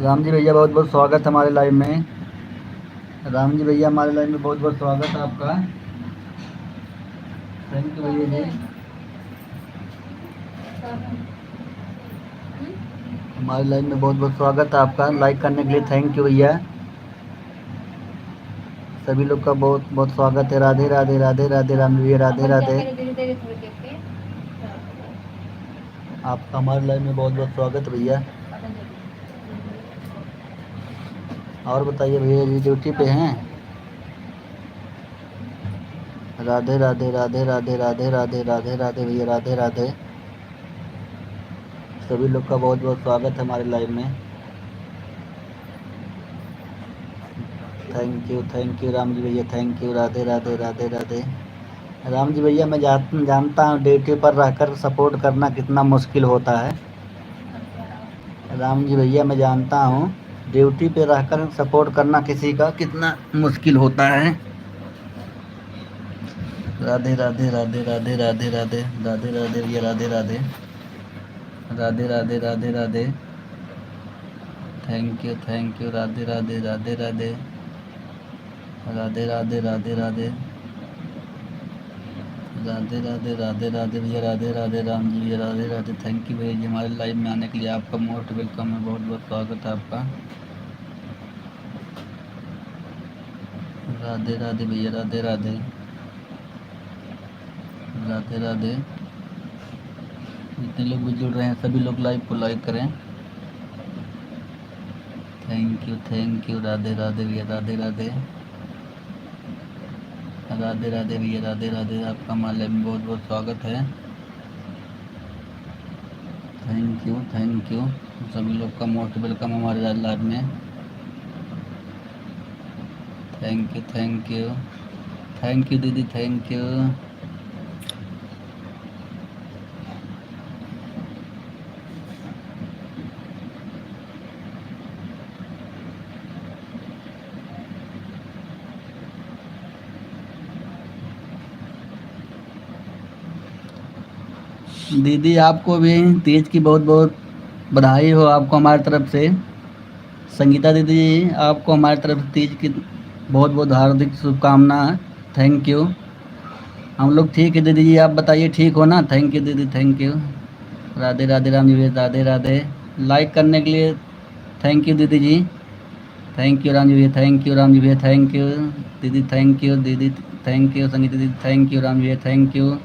राम जी भैया बहुत बहुत स्वागत है हमारे लाइव में। राम जी भैया हमारे लाइव में बहुत बहुत स्वागत है आपका। थैंक यू भैया जी। हमारे लाइव में बहुत बहुत स्वागत है आपका। लाइक करने के लिए थैंक यू भैया। सभी लोग का बहुत बहुत स्वागत है। राधे राधे राधे राधे राम जी भैया राधे राधे। आपका हमारे लाइव में बहुत बहुत स्वागत है भैया। और बताइए भैया जी ड्यूटी पे हैं। राधे राधे राधे राधे राधे राधे राधे राधे भैया राधे राधे। सभी लोग का बहुत बहुत स्वागत है हमारे लाइव में। थैंक यू राम जी भैया थैंक यू। राधे राधे राधे राधे। राम जी भैया मैं जानता हूँ ड्यूटी पर रहकर सपोर्ट करना कितना मुश्किल होता है। राम जी भैया मैं जानता हूँ ड्यूटी पे रहकर सपोर्ट करना किसी का कितना मुश्किल होता है। राधे राधे राधे राधे राधे राधे राधे राधे भैया राधे राधे राधे राधे राधे राधे। थैंक यू राधे राधे राधे राधे राधे राधे राधे राधे राधे राधे राधे राधे भैया राधे राधे राम जी भैया राधे राधे। थैंक यू भैया जी हमारे लाइव में आने के लिए आपका मोस्ट वेलकम है। बहुत बहुत स्वागत है आपका। राधे राधे भैया राधे राधे राधे राधे। जितने लोग भी जुड़ रहे हैं सभी लोग लाइव को लाइक करें। थैंक यू राधे राधे भैया राधे राधे राधे राधे भैया राधे राधे। आपका हमारे लाइव में बहुत बहुत स्वागत है। थैंक यू सभी लोग का मोस्ट वेलकम हमारे लाइव में। थैंक यू दीदी थैंक यू। दीदी आपको भी तीज की बहुत बहुत बधाई हो आपको हमारी तरफ से। संगीता दीदी आपको हमारी तरफ से तीज की बहुत बहुत हार्दिक शुभकामनाएं। Thank you. हम लोग ठीक है दीदी जी आप बताइए ठीक हो ना। थैंक यू दीदी thank you. Radhe Radhe Ram ji Radhe Radhe. Like करने के लिए थैंक यू दीदी जी। थैंक यू राम जी भैया थैंक यू राम जी भैया थैंक यू दीदी थैंक यू दीदी थैंक यू संगीता दीदी थैंक यू राम जी भैया थैंक यू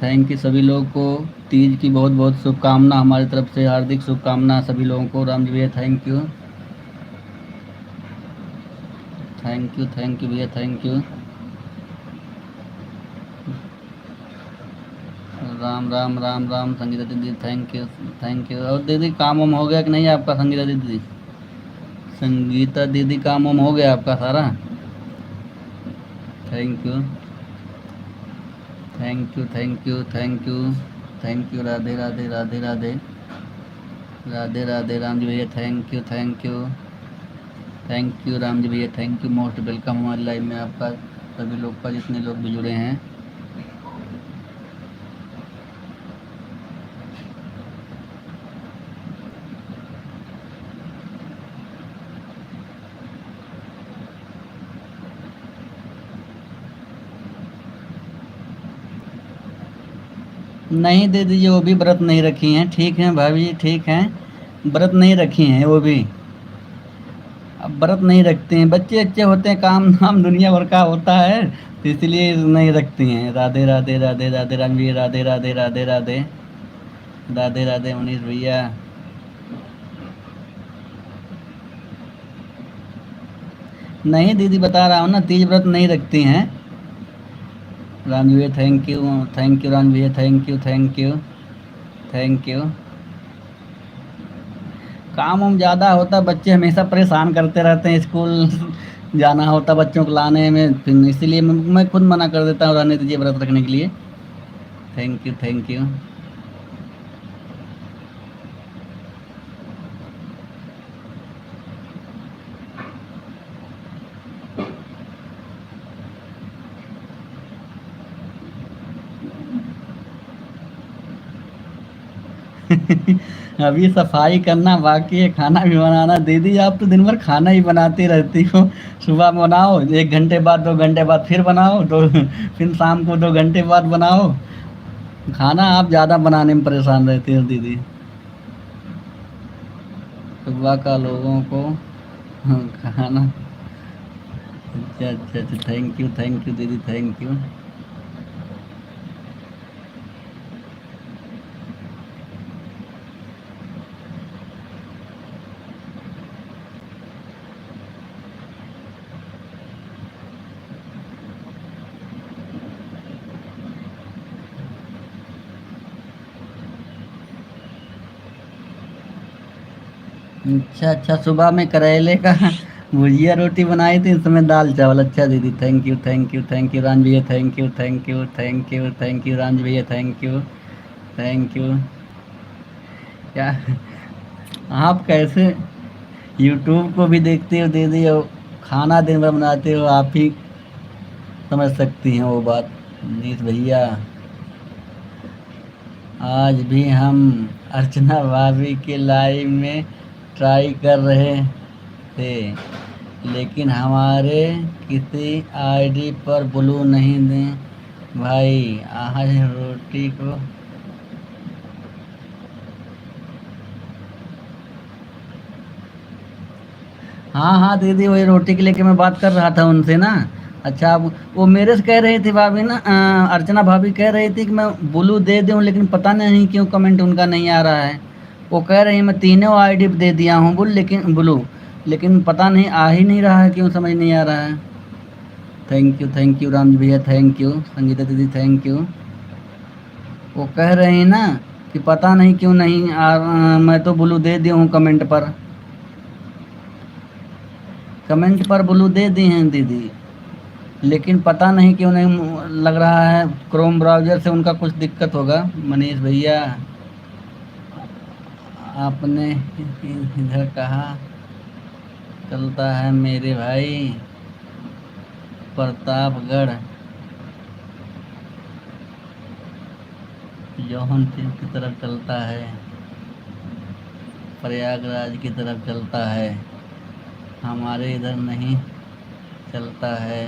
थैंक यू सभी लोगों को तीज की बहुत बहुत शुभकामना हमारी तरफ से हार्दिक शुभकामना सभी लोगों को। राम जी भैया थैंक यू भैया थैंक यू। राम राम राम राम संगीता दीदी थैंक यू। और दीदी काम वाम हो गया कि नहीं आपका। संगीता दीदी काम वाम हो गया आपका सारा। थैंक यू राधे राधे राधे राधे राधे राधे राम जी भैया थैंक यू राम जी भैया थैंक यू। मोस्ट वेलकम हमारे लाइव में आपका सभी लोग का जितने लोग भी जुड़े हैं। नहीं दीदी जी वो भी व्रत नहीं रखी हैं। ठीक हैं भाभी जी ठीक हैं। व्रत नहीं रखी हैं वो भी। अब व्रत नहीं रखते हैं बच्चे अच्छे होते हैं काम धाम दुनिया भर का होता है तो इसलिए नहीं रखती हैं। राधे राधे राधे राधे रणवीर राधे राधे राधे राधे राधे राधे मनीष भैया। नहीं दीदी बता रहा हूँ ना तीज व्रत नहीं रखती हैं। Ranveer thank you Ranveer thank you. काम उम ज़्यादा होता है बच्चे हमेशा परेशान करते रहते हैं स्कूल जाना होता बच्चों को लाने में फिर इसीलिए मैं खुद मना कर देता हूँ रहने दीजिए व्रत रखने के लिए। Thank you. अभी सफाई करना बाकी है, खाना भी बनाना। दीदी आप तो दिन भर खाना ही बनाती रहती हो। सुबह बनाओ, 1 घंटे बाद 2 घंटे बाद फिर बनाओ, दो फिर शाम को 2 घंटे बाद बनाओ। खाना आप ज़्यादा बनाने में परेशान रहती हो दीदी। सुबह का लोगों को खाना। अच्छा अच्छा अच्छा, थैंक यू दीदी, थैंक यू। अच्छा अच्छा, सुबह में करेले का भुजिया रोटी बनाई थी, इस समय दाल चावल। अच्छा दीदी, थैंक यू राज भैया, थैंक यू राज भैया, थैंक यू। क्या आप कैसे यूट्यूब को भी देखते हो दीदी, और खाना दिन भर बनाते हो, आप ही समझ सकती हैं वो बात। नीत भैया, आज भी हम अर्चना भाभी के लाइव में ट्राई कर रहे थे, लेकिन हमारे किसी आईडी पर ब्लू नहीं दे भाई। आज रोटी को। हाँ हाँ दीदी, वही रोटी के लेके मैं बात कर रहा था उनसे ना। अच्छा, अब वो मेरे से कह रही थी भाभी ना, अर्चना भाभी कह रही थी कि मैं ब्लू दे दूं, लेकिन पता नहीं क्यों कमेंट उनका नहीं आ रहा है। वो कह रही है मैं तीनों आईडी दे दिया हूँ ब्लू, लेकिन पता नहीं आ ही नहीं रहा है, क्यों समझ नहीं आ रहा है। थैंक यू राम भैया, थैंक यू संगीता दीदी, थैंक यू। वो कह रहे हैं ना कि पता नहीं क्यों नहीं मैं तो ब्लू दे दिया हूँ कमेंट पर। कमेंट पर ब्लू दे दी हैं दीदी, लेकिन पता नहीं क्यों नहीं लग रहा है। क्रोम ब्राउज़र से उनका कुछ दिक्कत होगा। मनीष भैया, आपने इधर कहाँ चलता है मेरे भाई? प्रतापगढ़, जौनपुर की तरफ चलता है, प्रयागराज की तरफ चलता है, हमारे इधर नहीं चलता है।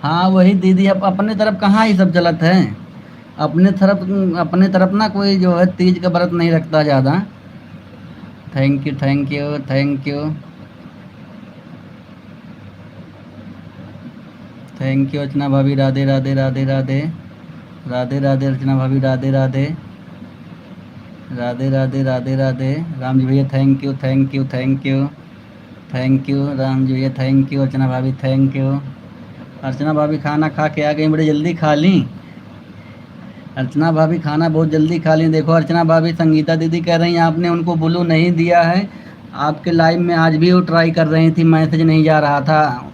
हाँ वही दीदी, अब अपने तरफ कहाँ ये सब चलत है। अपने तरफ ना कोई जो है तीज का व्रत नहीं रखता ज़्यादा। Thank you thank you Archana भाभी, राधे राधे राधे राधे। राधे राधे अर्चना भाभी, राधे राधे राधे राधे राधे राधे। राम जी भैया, थैंक यू राम जी भैया, थैंक यू अर्चना भाभी, थैंक यू। अर्चना भाभी खाना खा के आ गई, बड़ी जल्दी खा ली। अर्चना भाभी खाना बहुत जल्दी खा ली। देखो अर्चना भाभी, संगीता दीदी कह रही हैं आपने उनको ब्लू नहीं दिया है। आपके लाइव में आज भी वो ट्राई कर रही थी, मैसेज नहीं जा रहा था।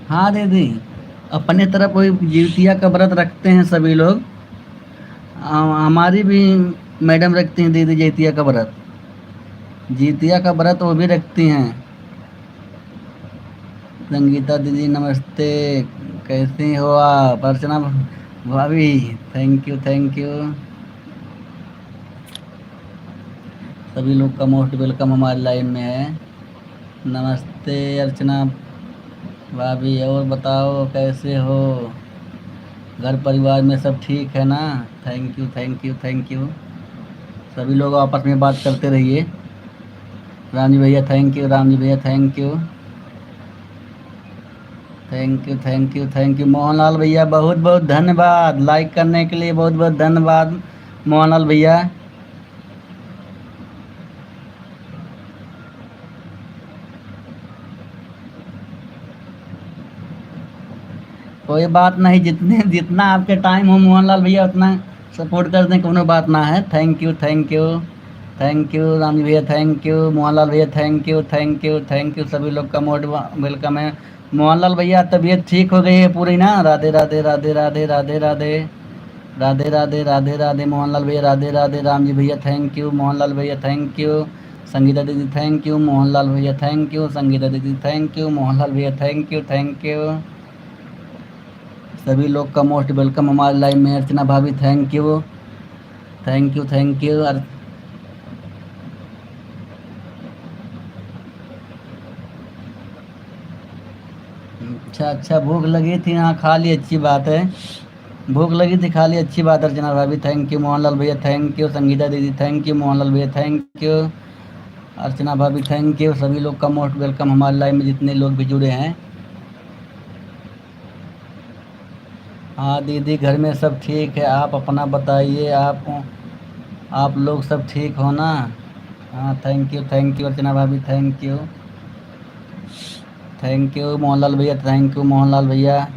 हाँ दीदी, अपने तरफ वही जिउतिया का व्रत रखते हैं सभी लोग। हमारी भी मैडम रखती हैं दीदी जिउतिया का व्रत। जिउतिया का व्रत वो भी रखती हैं। संगीता दीदी नमस्ते, कैसी हो आप? अर्चना भाभी, थैंक यू। सभी लोग का मोस्ट वेलकम हमारे लाइव में है। नमस्ते अर्चना भाभी, और बताओ कैसे हो? घर परिवार में सब ठीक है ना? Thank you. सभी लोग आपस में बात करते रहिए। राम जी भैया थैंक यू, राम जी भैया थैंक यू। मोहनलाल भैया बहुत बहुत धन्यवाद, लाइक करने के लिए बहुत बहुत धन्यवाद मोहनलाल भैया। कोई बात नहीं, जितने जितना आपके टाइम हो मोहनलाल भैया उतना सपोर्ट कर दें, कोनो बात ना है। थैंक यू राम जी भैया, थैंक यू मोहनलाल भैया, थैंक यू। सभी लोग का मोड वेलकम है। मोहनलाल भैया तबीयत ठीक हो गई है पूरी ना? राधे राधे राधे राधे राधे राधे। राधे राधे राधे राधे मोहनलाल भैया, राधे राधे राम जी भैया, थैंक यू मोहनलाल भैया, थैंक यू संगीता दीदी, थैंक यू मोहनलाल भैया, थैंक यू संगीता दीदी, थैंक यू मोहनलाल भैया, थैंक यू थैंक यू। सभी लोग का मोस्ट वेलकम हमारे लाइव में। अर्चना भाभी thank you thank you thank you. अच्छा अच्छा, भूख लगी थी, हाँ खा ली, अच्छी बात है। भूख लगी थी, खा ली, अच्छी बात है। अर्चना भाभी थैंक यू, मोहनलाल भैया थैंक यू, संगीता दीदी थैंक यू, मोहनलाल भैया थैंक यू, अर्चना भाभी थैंक यू। सभी लोग का मोस्ट वेलकम हमारे लाइव में, जितने लोग भी जुड़े हैं। हाँ दीदी, घर में सब ठीक है, आप अपना बताइए, आप लोग सब ठीक हो ना? हाँ थैंक यू अर्चना भाभी, thank you thank you Mohanlal भैया, थैंक यू मोहनलाल भैया।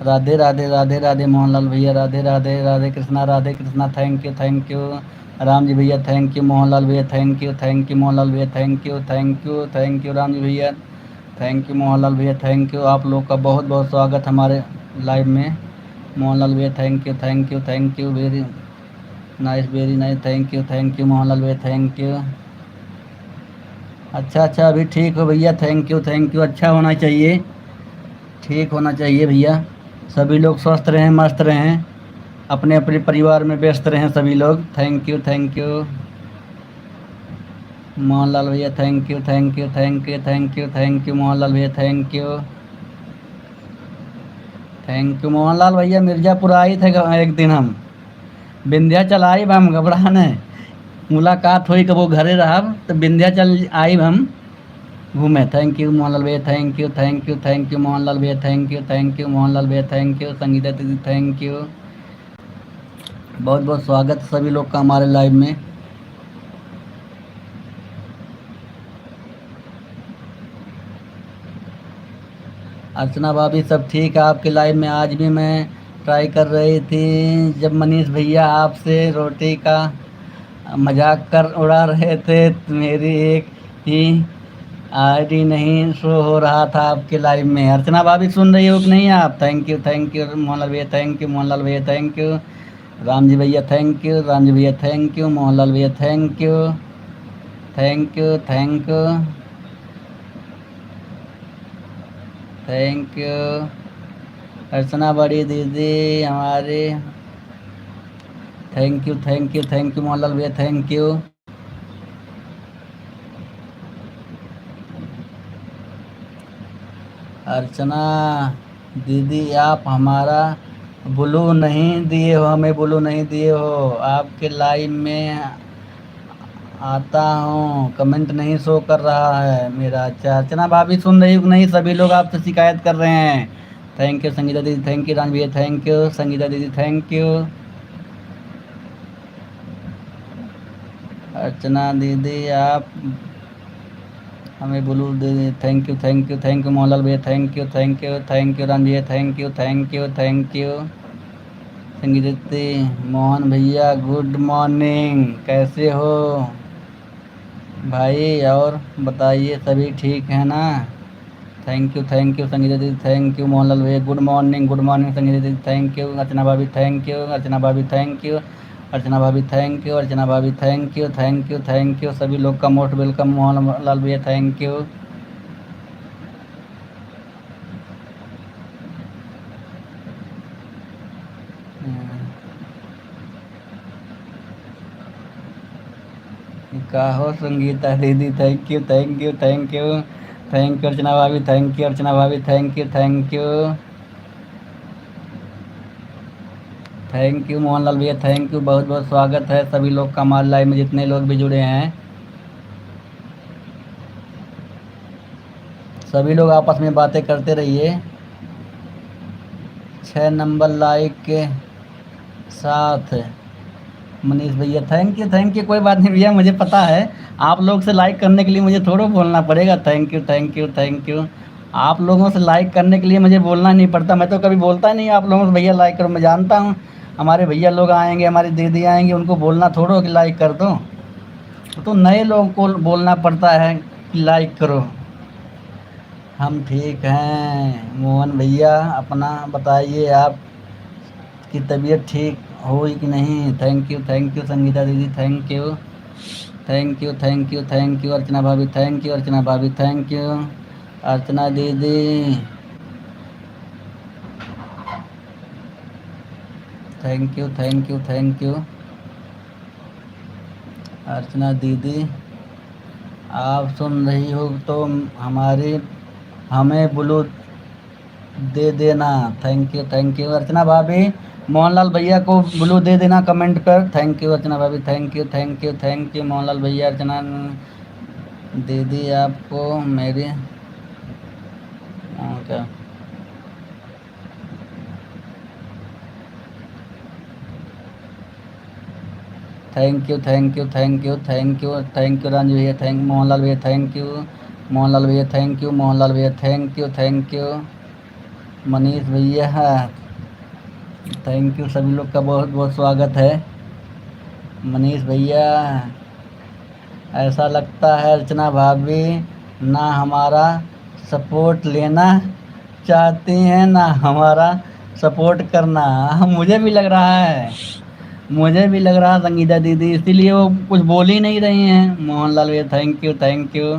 राधे राधे राधे राधे मोहनलाल भैया, राधे राधे राधे कृष्णा, थैंक यू राम जी भैया, थैंक यू मोहनलाल भैया, थैंक यू मोहनलाल भैया, थैंक यू राम जी भैया, थैंक यू मोहनलाल भैया, थैंक यू। आप लोग का बहुत बहुत स्वागत हमारे लाइव में। मोहनलाल भैया thank you very nice, thank you Mohanlal भैया, थैंक यू। अच्छा अच्छा, अभी ठीक हो भैया, थैंक यू। अच्छा होना चाहिए, ठीक होना चाहिए भैया। सभी लोग स्वस्थ रहें, मस्त रहें, अपने अपने परिवार में व्यस्त रहें सभी लोग। थैंक यू मोहनलाल भैया, थैंक यू मोहनलाल भैया, थैंक यू मोहनलाल भैया। मिर्ज़ापुर आए थे एक दिन हम, विंध्याचल आइब हम, घबरा नहीं, मुलाकात हुई कबो घरे रहब तो विंध्याचल आइब हम घूमे। थैंक यू मोहनलाल भैया, थैंक यू मोहनलाल भैया, थैंक यू मोहनलाल भैया, थैंक यू संगीता दीदी, थैंक यू। बहुत बहुत स्वागत सभी लोग का हमारे लाइव में। अर्चना भाभी सब ठीक है आपके लाइव में? आज भी मैं ट्राई कर रही थी, जब मनीष भैया आपसे रोटी का मजाक कर उड़ा रहे थे तो मेरी एक ही आईडी नहीं शो हो रहा था आपके लाइव में। अर्चना भाभी सुन रही हो कि नहीं आप? थैंक यू मोहनलाल भैया, थैंक यू मोहनलाल भैया, थैंक यू राम जी भैया, थैंक यू राम जी भैया, थैंक यू मोहनलाल भैया, thank you thank you thank you. Archana बड़ी दीदी हमारी, थैंक यू मोहनलाल भैया, थैंक यू। अर्चना दीदी आप हमारा ब्लू नहीं दिए हो, हमें ब्लू नहीं दिए हो, आपके लाइव में आता हूँ, कमेंट नहीं शो कर रहा है मेरा। अच्छा, अर्चना भाभी सुन रही हो कि नहीं? सभी लोग आपसे शिकायत कर रहे हैं। थैंक यू संगीता दीदी, थैंक यू राम भैया, थैंक यू संगीता दीदी, थैंक यू अर्चना दीदी आप हमें blue they, thank you Mohanlal भैया, थैंक यू राम भैया, थैंक यू संगीता दीदी। मोहन भैया गुड मॉर्निंग, कैसे हो भाई? और बताइए सभी ठीक है ना? थैंक यू संगीता दीदी, थैंक यू मोहनलाल भैया, गुड मॉर्निंग संगीता दीदी, थैंक यू अर्चना भाभी, थैंक यू अर्चना भाभी, थैंक यू अर्चना भाभी, थैंक यू अर्चना भाभी, थैंक यू सभी लोग का मोस्ट वेलकम मोहनलाल भैया, थैंक यू। का हो संगीता दीदी, थैंक यू अर्चना भाभी, थैंक यू अर्चना भाभी, थैंक यू मोहनलाल भैया, थैंक यू। बहुत बहुत स्वागत है सभी लोग का हमारे लाइव में, जितने लोग भी जुड़े हैं। सभी लोग आपस में बातें करते रहिए। 6 नंबर लाइक के साथ मनीष भैया, थैंक यू। कोई बात नहीं भैया, मुझे पता है आप लोग से लाइक करने के लिए मुझे थोड़ा बोलना पड़ेगा। Thank you. आप लोगों से लाइक करने के लिए मुझे बोलना नहीं पड़ता, मैं तो कभी बोलता ही नहीं आप लोगों से भैया लाइक करो। मैं जानता हूँ हमारे भैया लोग आएंगे, हमारी दीदी आएंगी, उनको बोलना थोड़ा कि लाइक कर दो, तो नए लोगों को बोलना पड़ता है कि लाइक करो। हम ठीक हैं मोहन भैया, अपना बताइए, आपकी तबीयत ठीक हुई कि नहीं। थैंक यू संगीता दीदी, thank you thank you thank you thank you. Archana भाभी थैंक यू, अर्चना भाभी थैंक यू, अर्चना दीदी thank you thank you thank you. Archana दीदी आप सुन रही हो तो हमारी हमें ब्लू दे देना। थैंक यू अर्चना भाभी। मोहनलाल भैया को ब्लू दे देना कमेंट कर। थैंक यू अर्चना भाभी, thank you thank you thank you Mohanlal भैया। अर्चना दीदी आपको मेरी क्या thank you thank you thank you thank you thank you Raju भैया, थैंक मोहनलाल भैया थैंक यू, मोहनलाल भैया थैंक यू, मोहनलाल भैया थैंक यू मनीष भैया थैंक यू। सभी लोग का बहुत बहुत स्वागत है। मनीष भैया ऐसा लगता है अर्चना भाभी ना हमारा सपोर्ट लेना चाहती हैं ना हमारा सपोर्ट करना। मुझे भी लग रहा है, मुझे भी लग रहा है संगीता दीदी, इसीलिए वो कुछ बोल ही नहीं रही हैं। मोहनलाल भैया thank you thank you.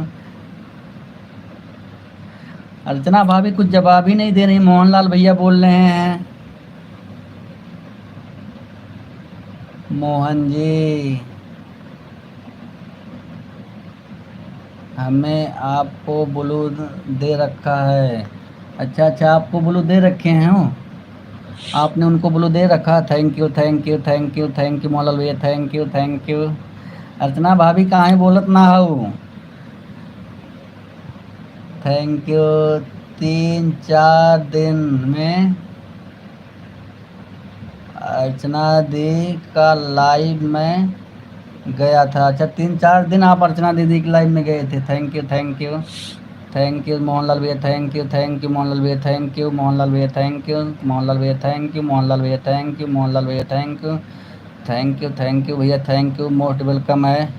Archana भाभी कुछ जवाब ही नहीं दे रही, मोहनलाल भैया बोल रहे हैं। मोहन जी हमें आपको ब्लू दे रखा है। अच्छा अच्छा, आपको ब्लू दे रखे हैं हो, आपने उनको ब्लू दे रखा। Thank you thank you thank you thank you Mohanlal भैया थैंक यू। अर्चना भाभी कहाँ है बोलत ना हो। Thank you. 3-4 दिन में अर्चना दी का लाइव में गया था। अच्छा 3-4 दिन आप अर्चना दीदी की लाइव में गए थे। Thank you thank you thank you Mohanlal भैया थैंक यू मोहनलाल भैया थैंक यू, मोहनलाल भैया थैंक यू, मोहनलाल भैया थैंक यू, मोहनलाल भैया थैंक यू, मोहनलाल भैया थैंक यू भैया थैंक यू। मोस्ट वेलकम है।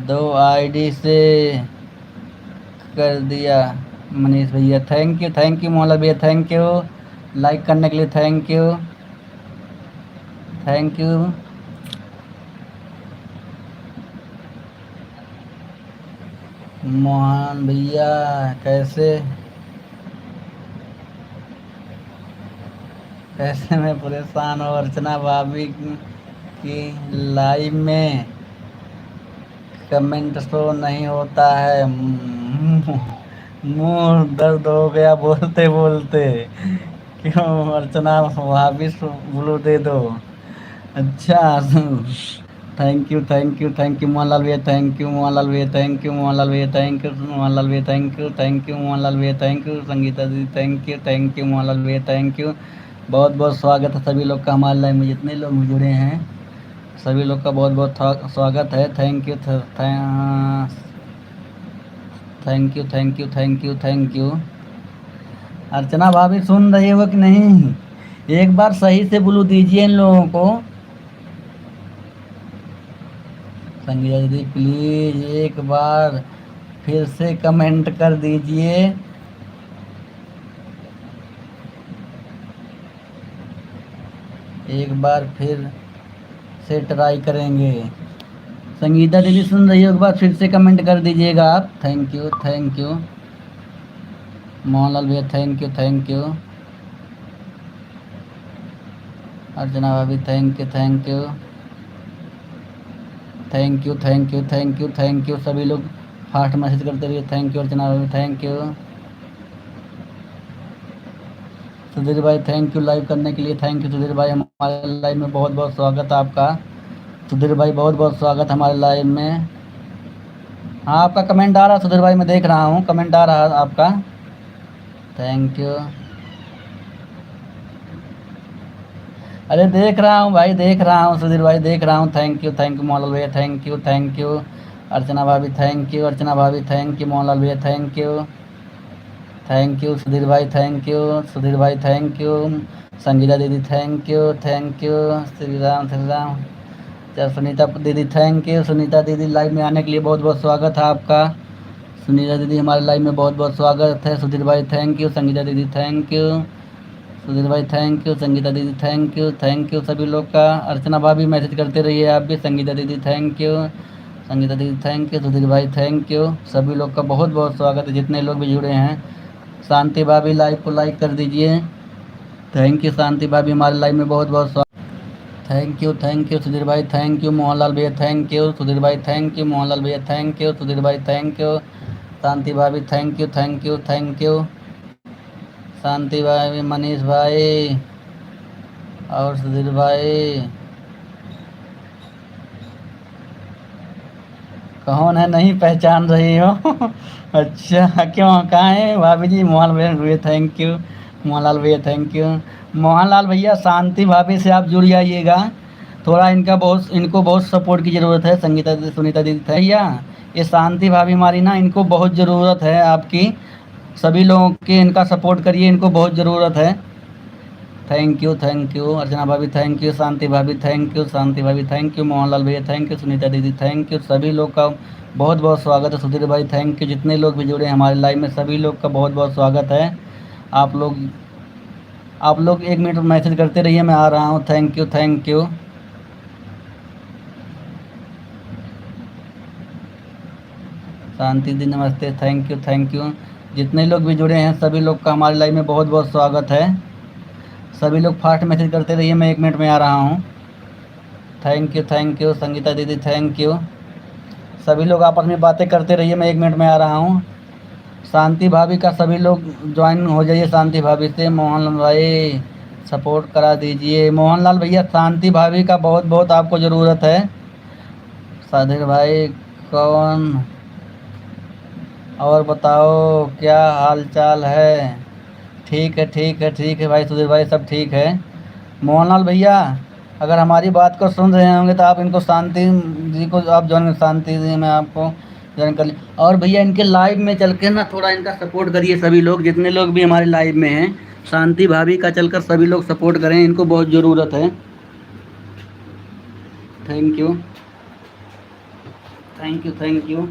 2 आईडी से कर दिया मनीष भैया। थैंक यू मोहनलाल भैया थैंक यू। लाइक करने के लिए thank you thank you. Mohan भैया कैसे कैसे मैं परेशान हूँ अर्चना भाभी की लाइव में कमेंट शो नहीं होता है। मुंह दर्द हो गया बोलते बोलते। क्यों अर्चना भाभी ब्लू दे दो। अच्छा थैंक यू मोहनलाल भैया थैंक यू, मोहनलाल भैया थैंक यू, मोहनलाल भैया थैंक यू, मोहनलाल भैया थैंक यू मोहनलाल भैया थैंक यू, संगीता दीदी थैंक यू मोहनलाल भैया थैंक यू। बहुत बहुत स्वागत है सभी लोग का हमारे लाइव में, जितने लोग जुड़े हैं सभी लोग का बहुत बहुत स्वागत है। Thank you thank you thank you thank you thank you. Archana भाभी सुन रही हो कि नहीं, एक बार सही से ब्लू दीजिए इन लोगों को। संगीता दीदी प्लीज एक बार फिर से कमेंट कर दीजिए। एक बार फिर से ट्राई करेंगे। संगीता दीदी सुन रही हो, एक बार फिर से कमेंट कर दीजिएगा आप। थैंक यू मोहनलाल भैया थैंक यू। अर्चना भाभी थैंक यू थैंक यू। सभी लोग फास्ट मैसेज करते रहिए। थैंक यू अर्चना भाभी थैंक यू। सुधीर भाई थैंक यू लाइव करने के लिए। थैंक यू सुधीर भाई, हमारे लाइव में बहुत बहुत स्वागत है आपका। सुधीर भाई बहुत बहुत स्वागत हमारे लाइव में। हाँ आपका कमेंट आ रहा है सुधीर भाई, मैं देख रहा हूँ कमेंट आ रहा है आपका। Thank you. अरे देख रहा हूँ भाई, देख रहा हूँ सुधीर भाई, देख रहा हूँ। थैंक यू मोहनलाल भैया थैंक यू। अर्चना भाभी थैंक यू, अर्चना भाभी थैंक यू, मोहनलाल भैया थैंक यू सुधीर भाई सुधीर भाई थैंक यू। संगीता दीदी थैंक यू श्री राम श्री राम। अच्छा सुनीता दीदी थैंक यू। सुनीता दीदी लाइव में आने के लिए बहुत बहुत स्वागत है आपका। सुनीता दीदी हमारे लाइव में बहुत बहुत स्वागत है। सुधीर भाई थैंक यू, संगीता दीदी थैंक यू, सुधीर भाई थैंक यू, संगीता दीदी थैंक यू सभी लोग का। अर्चना भाभी मैसेज करते रहिए आप भी। संगीता दीदी थैंक यू, संगीता दीदी थैंक यू, सुधीर भाई थैंक यू। सभी लोग का बहुत बहुत स्वागत है जितने लोग भी जुड़े हैं। शांति भाभी लाइव को लाइक कर दीजिए। थैंक यू शांति भाभी, हमारे लाइव में बहुत बहुत स्वागत। थैंक यू सुधीर भाई थैंक यू, मोहनलाल भैया थैंक यू, सुधीर भाई थैंक यू, मोहनलाल भैया थैंक यू, सुधीर भाई थैंक यू, शांति भाभी थैंक यू, शांति भाई, मनीष भाई और सुधीर भाई। कौन है, नहीं पहचान रही हो? अच्छा क्यों, कहाँ है भाभी जी? मोहनलाल भैया थैंक यू, मोहनलाल भैया थैंक यू। मोहनलाल भैया शांति भाभी से आप जुड़ जाइएगा। थोड़ा इनको बहुत सपोर्ट की ज़रूरत है। संगीता दीदी, सुनीता दीदी भैया, ये शांति भाभी हमारी ना, इनको बहुत ज़रूरत है आपकी। सभी लोगों की इनका सपोर्ट करिए, इनको बहुत ज़रूरत है। थैंक यू अर्चना भाभी थैंक यू, शांति भाभी थैंक यू, शांति भाभी थैंक यू, मोहनलाल भैया थैंक यू, सुनीता दीदी थैंक यू। सभी लोग का बहुत बहुत स्वागत है। सुधीर भाई थैंक यू। जितने लोग भी जुड़े हैं हमारे लाइव में, सभी लोग का बहुत बहुत स्वागत है। आप लोग आप लोग 1 मिनट मैसेज करते रहिए, मैं आ रहा हूँ। Thank you thank you. Shanti दी नमस्ते, थैंक यू। जितने लोग भी जुड़े हैं सभी लोग का हमारे लाइव में बहुत बहुत स्वागत है। सभी लोग फास्ट मैसेज करते रहिए, मैं 1 मिनट में आ रहा हूँ। थैंक यू संगीता दीदी थैंक यू। सभी लोग आपस में बातें करते रहिए, मैं 1 मिनट में आ रहा हूँ। शांति भाभी का सभी लोग ज्वाइन हो जाइए शांति भाभी से। मोहनलाल भाई सपोर्ट करा दीजिए। मोहनलाल भैया शांति भाभी का बहुत बहुत आपको ज़रूरत है। साधिर भाई कौन, और बताओ क्या हाल चाल है? ठीक है भाई, सुधीर भाई सब ठीक है। मोहनलाल भैया अगर हमारी बात को सुन रहे होंगे तो आप इनको शांति जी को आप ज्वाइन, शांति जी में आपको ज्वाइन कर ली। और भैया इनके लाइव में चल के ना थोड़ा इनका सपोर्ट करिए। सभी लोग जितने लोग भी हमारे लाइव में हैं, शांति भाभी का चलकर सभी लोग सपोर्ट करें, इनको बहुत ज़रूरत है। Thank you thank you.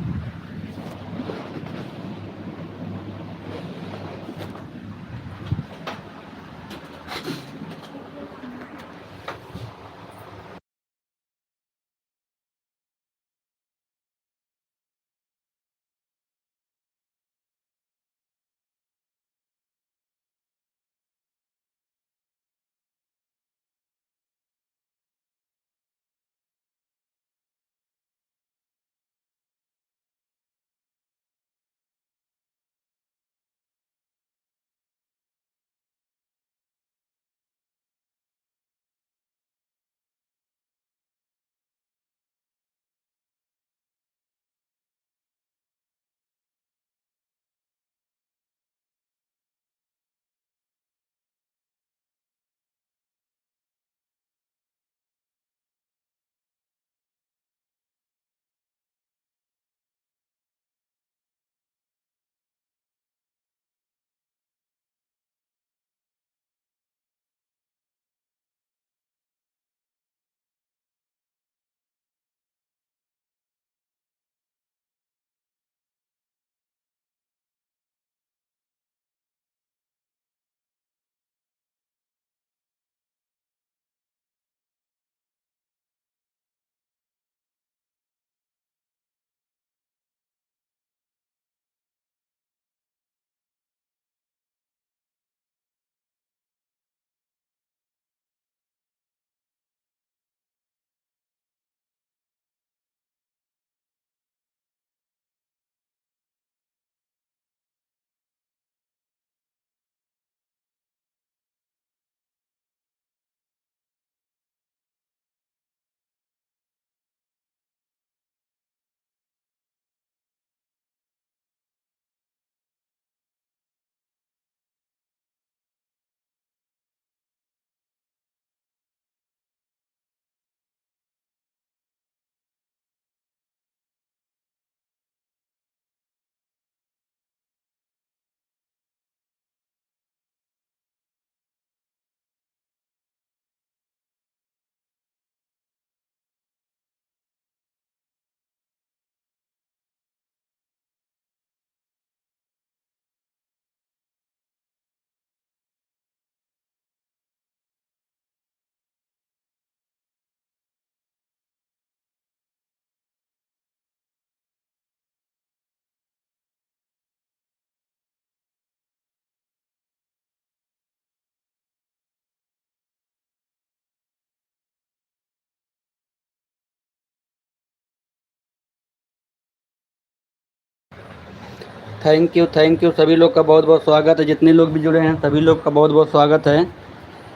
Thank you सभी लोग का बहुत बहुत स्वागत है। जितने लोग भी जुड़े हैं सभी लोग का बहुत बहुत स्वागत है।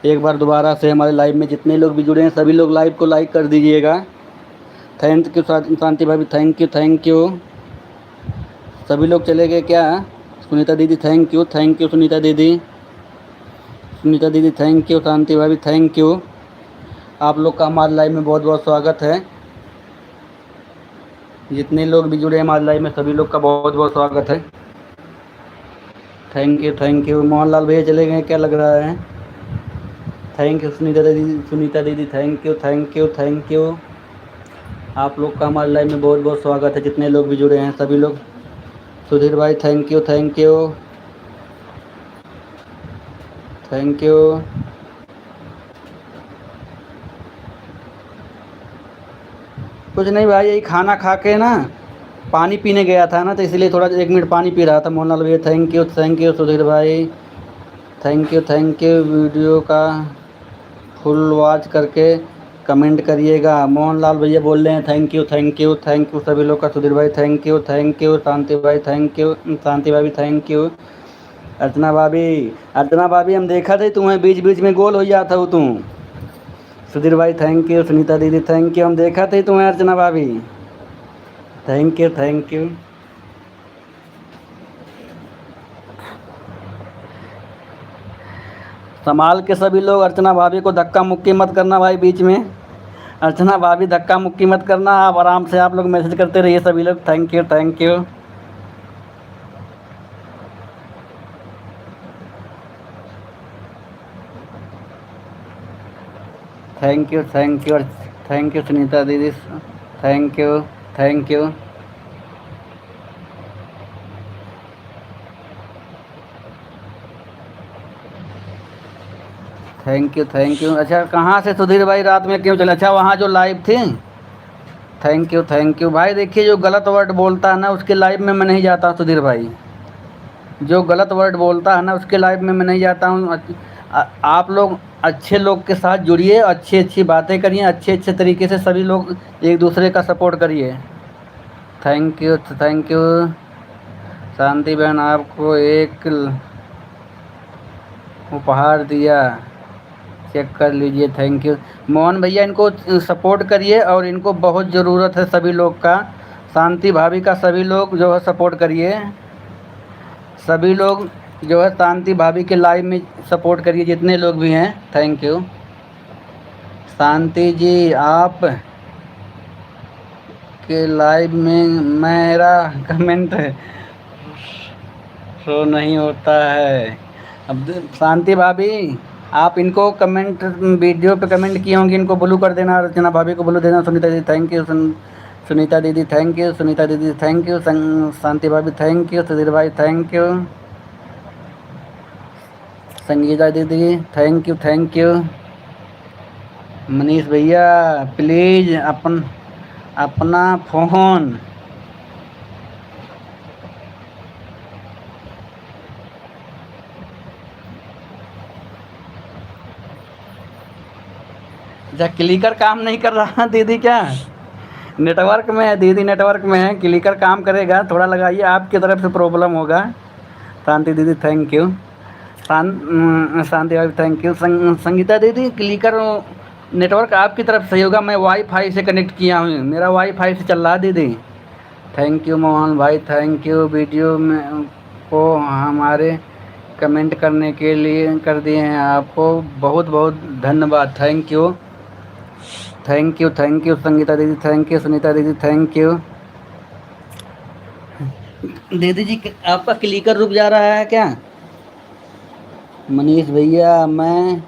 एक बार दोबारा से हमारे लाइव में जितने लोग भी जुड़े हैं सभी लोग लाइव को लाइक कर दीजिएगा। थैंक यू शांति भाभी, थैंक यू। सभी लोग चले गए क्या? सुनीता दीदी थैंक यू सुनीता दीदी थैंक यू, शांति भाभी थैंक यू। आप लोग का हमारे लाइव में बहुत बहुत स्वागत है। जितने लोग भी जुड़े हैं हमारे लाइव में सभी लोग का बहुत बहुत स्वागत है। Thank you. मोहनलाल भैया चले गए क्या लग रहा है? थैंक यू सुनीता दीदी थैंक यू। आप लोग का हमारे लाइव में बहुत बहुत स्वागत है। जितने लोग भी जुड़े हैं सभी लोग। सुधीर भाई थैंक यू कुछ नहीं भाई, यही खाना खा के ना पानी पीने गया था ना, तो इसलिए थोड़ा 1 मिनट पानी पी रहा था। मोहनलाल भैया थैंक यू सुधीर भाई थैंक यू। वीडियो का फुल वॉच करके कमेंट करिएगा। मोहनलाल भैया बोल रहे हैं थैंक यू सभी लोग का। सुधीर भाई थैंक यू शांति भाई शांति भाभी थैंक यू। अर्चना भाभी हम देखा थे तुम्हें बीच बीच में गोल हो जाता हो तुम। सुधीर भाई थैंक यू, सुनीता दीदी थैंक यू। हम देखा थे तुम्हें अर्चना भाभी थैंक यू। संभाल के सभी लोग। अर्चना भाभी को धक्का मुक्की मत करना भाई बीच में। अर्चना भाभी धक्का मुक्की मत करना, आप आराम से आप लोग मैसेज करते रहिए सभी लोग। Thank you thank you Sunita दीदी थैंक यू। Thank you. अच्छा कहाँ से सुधीर भाई रात में क्यों चले? अच्छा वहाँ जो लाइव थी। थैंक यू भाई। देखिए जो गलत वर्ड बोलता है ना उसके लाइव में मैं नहीं जाता सुधीर भाई। जो गलत वर्ड बोलता है ना उसके लाइव में मैं नहीं जाता हूँ। आप लोग अच्छे लोग के साथ जुड़िए, अच्छी बातें करिए, अच्छे तरीके से सभी लोग एक दूसरे का सपोर्ट करिए। थैंक यू शांति बहन आपको एक उपहार दिया, चेक कर लीजिए। थैंक यू मोहन भैया, इनको सपोर्ट करिए और इनको बहुत ज़रूरत है सभी लोग का। शांति भाभी का सभी लोग जो है सपोर्ट करिए। सभी लोग जो है शांति भाभी के लाइव में सपोर्ट करिए जितने लोग भी हैं। थैंक यू शांति जी। आप के लाइव में मेरा कमेंट शो नहीं होता है। अब शांति भाभी आप इनको कमेंट वीडियो पे कमेंट किए होंगे, इनको ब्लू कर देना। अर्चना भाभी को ब्लू देना। सुनीता दीदी थैंक यू सुनीता दीदी थैंक यू शांति भाभी थैंक यू। सुधीर भाई थैंक यू। संगीता दीदी थैंक यू। मनीष भैया प्लीज़ अपना फ़ोन अच्छा क्लिकर काम नहीं कर रहा दीदी? क्या नेटवर्क में है दीदी? नेटवर्क में है, क्लिकर काम करेगा। थोड़ा लगाइए, आपकी तरफ से प्रॉब्लम होगा। शांति दीदी थैंक यू शांति भाई थैंक यू। संगीता दीदी क्लिकर नेटवर्क आपकी तरफ से होगा, मैं वाईफाई से कनेक्ट किया हूँ, मेरा वाईफाई से चल रहा है दीदी। थैंक यू मोहन भाई थैंक यू। वीडियो में को हमारे कमेंट करने के लिए कर दिए हैं, आपको बहुत बहुत धन्यवाद। थैंक यू संगीता दीदी थैंक यू। सुनीता दीदी थैंक यू। दीदी जी आपका क्लिकर रुक जा रहा है क्या? मनीष भैया मैं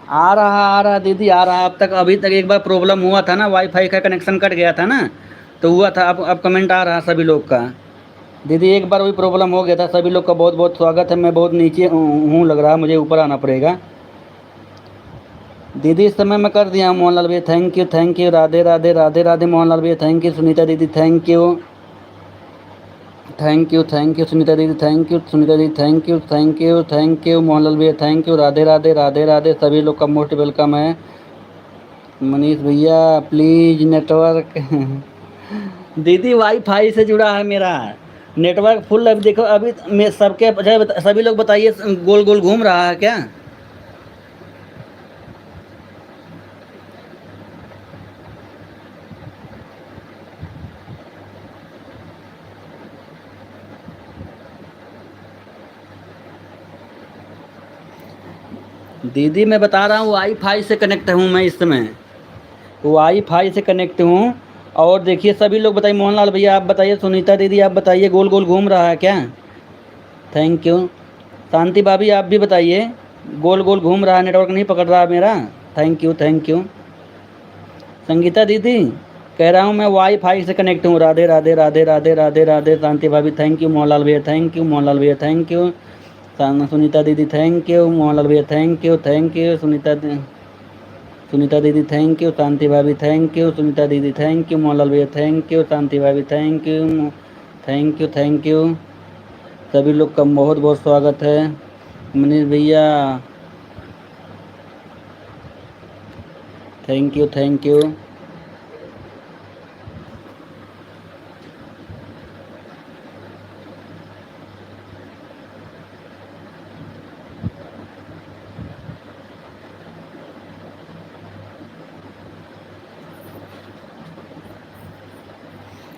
आ रहा दीदी आ रहा। अब तक अभी तक एक बार प्रॉब्लम हुआ था ना, वाईफाई का कनेक्शन कट गया था ना, तो हुआ था। अब कमेंट आ रहा सभी लोग का। दीदी एक बार वही प्रॉब्लम हो गया था। सभी लोग का बहुत बहुत स्वागत है। मैं बहुत नीचे हूँ लग रहा है, मुझे ऊपर आना पड़ेगा। दीदी इस समय मैं कर दिया हूँ मोहनलाल भैया, थैंक यू, राधे राधे राधे राधे मोहनलाल भैया, थैंक यू सुनीता दीदी, थैंक यू सुनीता दीदी, थैंक यू सुनीता दीदी, थैंक यू मोहनलाल भैया, थैंक यू, राधे राधे राधे राधे, सभी लोग का मोस्ट वेलकम है। मनीष भैया प्लीज नेटवर्क दीदी वाईफाई से जुड़ा है मेरा नेटवर्क फुल। अभी देखो, अभी मैं सबके सभी लोग बताइए, गोल गोल घूम रहा है क्या? दीदी मैं बता रहा हूँ वाईफाई से कनेक्ट हूँ मैं इस समय, वाईफाई से कनेक्ट हूँ। और देखिए सभी लोग बताइए, मोहनलाल भैया आप बताइए, सुनीता दीदी आप बताइए, गोल गोल घूम रहा है क्या? Thank you. शांति भाभी आप भी बताइए, गोल गोल घूम रहा है, नेटवर्क नहीं पकड़ रहा मेरा? Thank you. संगीता दीदी कह रहा हूँ मैं वाईफाई से कनेक्ट हूँ, राधे राधे राधे राधे राधे राधे। शांति भाभी थैंक यू, मोहनलाल भैया थैंक यू, मोहनलाल भैया थैंक यू, सुनीता दीदी थैंक यू, मोहनलाल भैया थैंक यू, सुनीता दीदी थैंक यू, शांति भाभी थैंक यू, सुनीता दीदी थैंक यू, मोहनलाल भैया थैंक यू, शांति भाभी थैंक यू। सभी लोग का बहुत बहुत स्वागत है। मनीष भैया थैंक यू।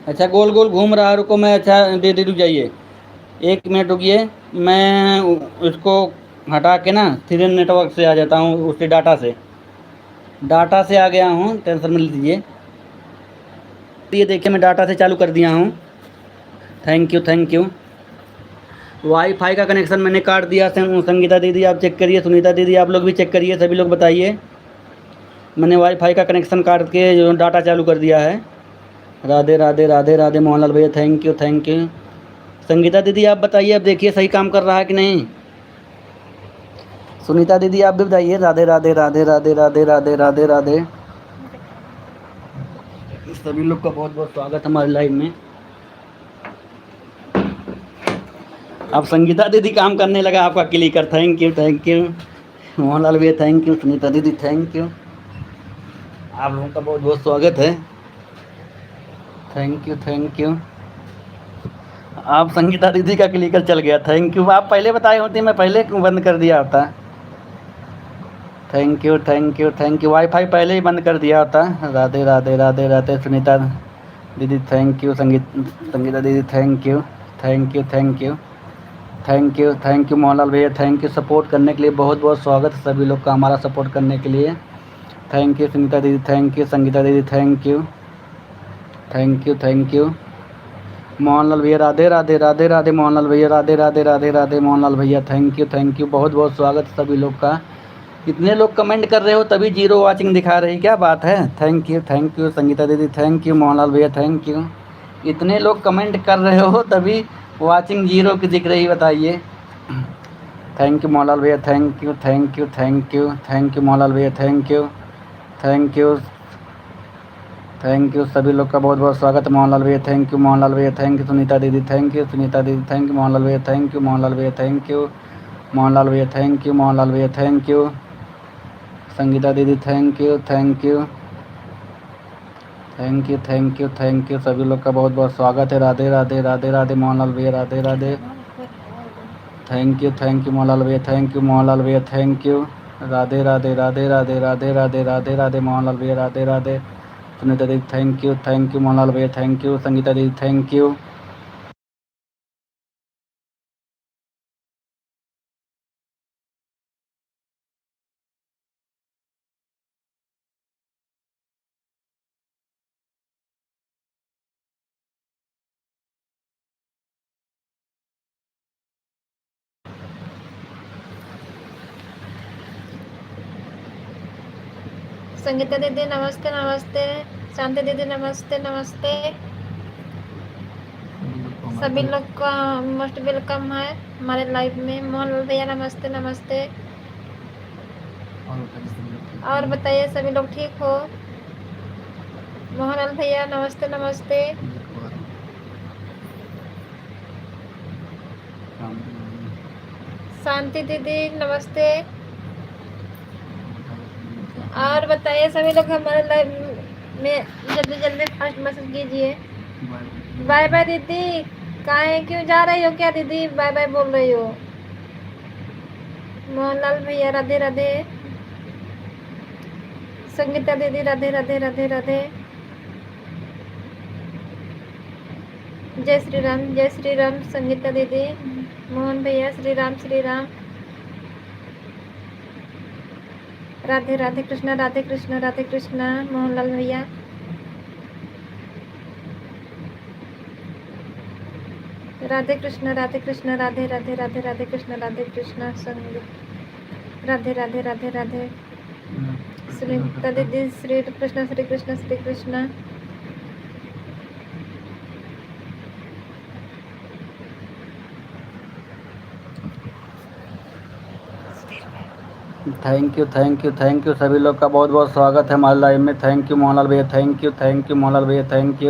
अच्छा गोल गोल घूम रहा है, रुको मैं, अच्छा दीदी रुक जाइए, 1 मिनट रुकिए, मैं उसको हटा के ना सीधे नेटवर्क से आ जाता हूँ, उससे डाटा से आ गया हूँ, टेंशन मत लीजिए। ये देखिए मैं डाटा से चालू कर दिया हूँ। Thank you. वाईफाई का कनेक्शन मैंने काट दिया। संगीता दीदी आप चेक करिए, सुनीता दीदी आप लोग भी चेक करिए, सभी लोग बताइए, मैंने वाईफाई का कनेक्शन काट के जो डाटा चालू कर दिया है। राधे राधे राधे राधे मोहनलाल भैया थैंक यू। संगीता दीदी आप बताइए, अब देखिए सही काम कर रहा है कि नहीं? सुनीता दीदी आप भी बताइए, राधे राधे राधे राधे राधे राधे राधे राधे। सभी लोग का बहुत बहुत स्वागत हमारे लाइव में। अब संगीता दीदी काम करने लगा आपका क्लिकर, थैंक यू मोहनलाल भैया थैंक यू, सुनीता दीदी थैंक यू, आप लोगों का बहुत बहुत स्वागत है। Thank you. आप संगीता दीदी का क्लिकर चल गया, थैंक यू। आप पहले बताए होते मैं पहले क्यों बंद कर दिया होता। Thank you. वाईफाई पहले ही बंद कर दिया होता। राधे राधे राधे राधे सुनीता दीदी थैंक यू, संगीता दीदी थैंक यू मोहनलाल भैया थैंक यू। सपोर्ट करने के लिए बहुत बहुत स्वागत है सभी लोग का, हमारा सपोर्ट करने के लिए। थैंक यू सुनीता दीदी थैंक यू, संगीता दीदी थैंक यू। मोहनलाल भैया राधे राधे राधे राधे, मोहनलाल भैया राधे राधे राधे राधे, मोहनलाल भैया थैंक यू। बहुत बहुत स्वागत है सभी लोग का। इतने लोग कमेंट कर रहे हो तभी 0 वाचिंग दिखा रही, क्या बात है? थैंक यू संगीता दीदी थैंक यू, मोहनलाल भैया थैंक यू। इतने लोग कमेंट कर रहे हो तभी वाचिंग 0 की दिख रही, बताइए। थैंक यू मोहनलाल भैया थैंक यू मोहनलाल भैया थैंक यू। सभी लोग का बहुत बहुत स्वागत है। मोहनलाल भैया थैंक यू, मोहनलाल भैया थैंक यू, सुनीता दीदी थैंक यू, सुनीता दीदी थैंक यू, मोहनलाल भैया थैंक यू, मोहनलाल भैया थैंक यू, मोहनलाल भैया थैंक यू, मोहनलाल भैया थैंक यू, संगीता दीदी थैंक यू सभी लोग का बहुत बहुत स्वागत है। राधे राधे राधे राधे मोहनलाल भैया राधे राधे थैंक यू मोहनलाल भैया थैंक यू, मोहनलाल भैया थैंक यू। राधे राधे राधे राधे राधे राधे राधे राधे मोहनलाल भैया राधे राधे, सुनीता दीदी थैंक यू मोहनलाल भैया थैंक यू, संगीता दीदी थैंक यू। संगीता दीदी नमस्ते नमस्ते, शांति दीदी नमस्ते नमस्ते, सभी लोग का मोस्ट वेलकम है हमारे लाइव में। मोहनलाल भैया नमस्ते नमस्ते, और बताइए सभी लोग ठीक हो? मोहनलाल भैया नमस्ते नमस्ते। शांति दीदी नमस्ते। और बताइए सभी लोग हमारे लाइव में जल्दी जल्दी फर्स्ट मैसेज कीजिए। बाय बाय दीदी। काहे क्यों जा रही हो क्या दीदी? बाय बाय बोल रही हो। मोहनलाल भैया राधे राधे। संगीता दीदी राधे राधे राधे राधे। जय श्री राम संगीता दीदी। मोहन भैया श्री राम श्री राम। राधे राधे कृष्णा राधे कृष्णा राधे कृष्णा। मोहनलाल भैया राधे कृष्णा राधे कृष्णा राधे राधे राधे राधे कृष्णा राधे कृष्णा संगीत राधे राधे राधे राधे। सुनीता दीदी श्री कृष्णा श्री कृष्णा श्री कृष्णा। थैंक यू सभी लोग का बहुत बहुत स्वागत है हमारे लाइव में। थैंक यू मोहनलाल भैया, थैंक यू मोहनलाल भैया, थैंक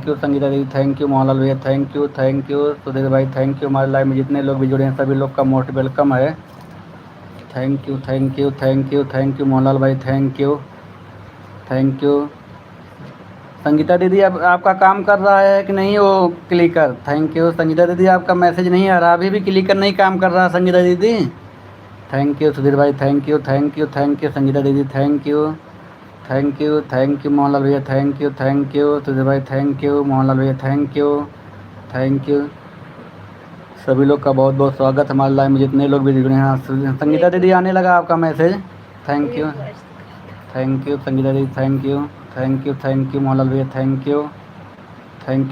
यू संगीता दीदी, थैंक यू मोहनलाल भैया, थैंक यू सुधीर भाई, थैंक यू। हमारे लाइव में जितने लोग भी जुड़े हैं सभी लोग का मोस्ट वेलकम है। थैंक यू मोहनलाल भाई, थैंक यू। संगीता दीदी अब आपका काम कर रहा है कि नहीं वो क्लिकर? थैंक यू संगीता दीदी, आपका मैसेज नहीं आ रहा, अभी भी क्लिकर नहीं काम कर रहा संगीता दीदी। थैंक यू सुधीर भाई, थैंक यू संगीता दीदी, थैंक यू मोहनलाल भैया, थैंक यू सुधीर भाई, थैंक यू मोहनलाल भैया, थैंक यू सभी लोग का बहुत बहुत स्वागत हमारे लाइव में जितने लोग भी जुड़े हैं। संगीता दीदी आने लगा आपका मैसेज। थैंक यू संगीता दीदी, थैंक यू मोहनलाल भैया, थैंक यू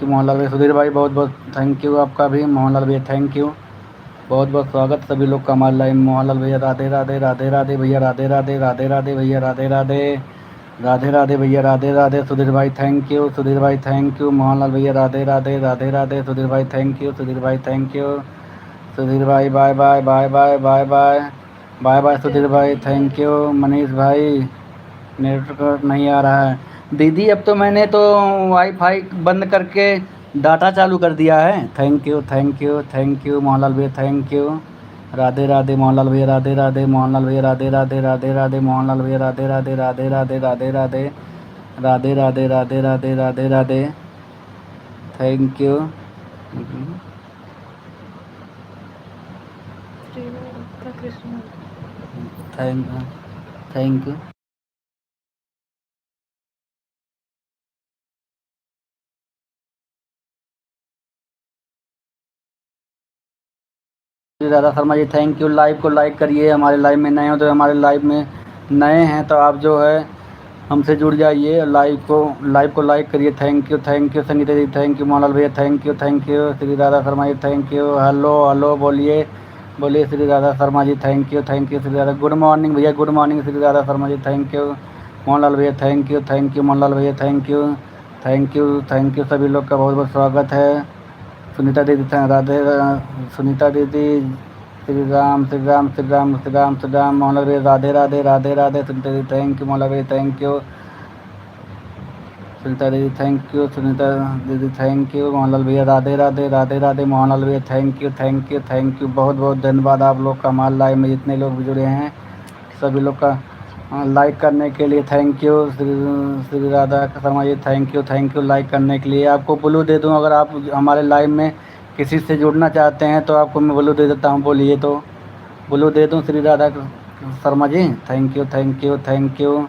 मोहनलाल भैया। सुधीर भाई बहुत बहुत थैंक यू आपका भी। मोहनलाल भैया थैंक यू, बहुत बहुत स्वागत सभी लोग का हमारे लाइव में। मोहनलाल भैया राधे राधे राधे राधे भैया, राधे राधे राधे राधे भैया, राधे राधे राधे राधे भैया, राधे राधे। सुधीर भाई थैंक यू, सुधीर भाई थैंक यू। मोहनलाल भैया राधे राधे राधे राधे। सुधीर भाई थैंक यू, सुधीर भाई थैंक यू। सुधीर भाई bye bye bye bye bye bye bye bye. Sudhir भाई थैंक यू। मनीष भाई नेटवर्क नहीं आ रहा है दीदी, अब तो मैंने तो वाईफाई बंद करके डाटा चालू कर दिया है। थैंक यू मोहनलाल भैया, थैंक यू। राधे राधे मोहनलाल भैया, राधे राधे मोहनलाल भैया, राधे राधे राधे राधे मोहनलाल भैया, Radhe Radhe Radhe Radhe Radhe Radhe Radhe Radhe Radhe Radhe Radhe Radhe. Thank you thank you. Radha Sharma ji thank you. Live को लाइक करिए, हमारे लाइव में नए हो तो हमारे लाइव में नए हैं तो आप जो है हमसे जुड़ जाइए। लाइव को लाइक करिए। Thank you Sangeeta ji, thank you Mohanlal भैया, thank you Shri Radha Sharma ji, thank you. Hello बोलिए Shri Radha Sharma ji, thank you Shri Radha. Good morning भैया, good morning Shri Radha Sharma ji, thank you Mohanlal भैया, थैंक यू मोहनलाल भैया, थैंक यू सभी लोग का बहुत बहुत स्वागत है। सुनीता दीदी राधे सुनीता दीदी श्री राम मोहनलाल भैया, राधे राधे राधे राधे। सुनीता दीदी थैंक यू, मोहनलाल भैया थैंक यू, सुनीता दीदी थैंक यू, सुनीता दीदी थैंक यू, मोहनलाल भैया राधे राधे राधे राधे। मोहनलाल भैया थैंक यू बहुत बहुत धन्यवाद आप लोग का। हमारे लाइव में जितने लोग भी जुड़े हैं सभी लोग का लाइक करने के लिए thank you. Shri Radha Sharma ji thank you like करने के लिए। आपको ब्लू दे दूं अगर आप हमारे लाइव में किसी से जुड़ना चाहते हैं तो आपको मैं ब्लू दे देता हूं, बोलिए तो ब्लू दे दूं। Shri Radha Sharma ji thank you.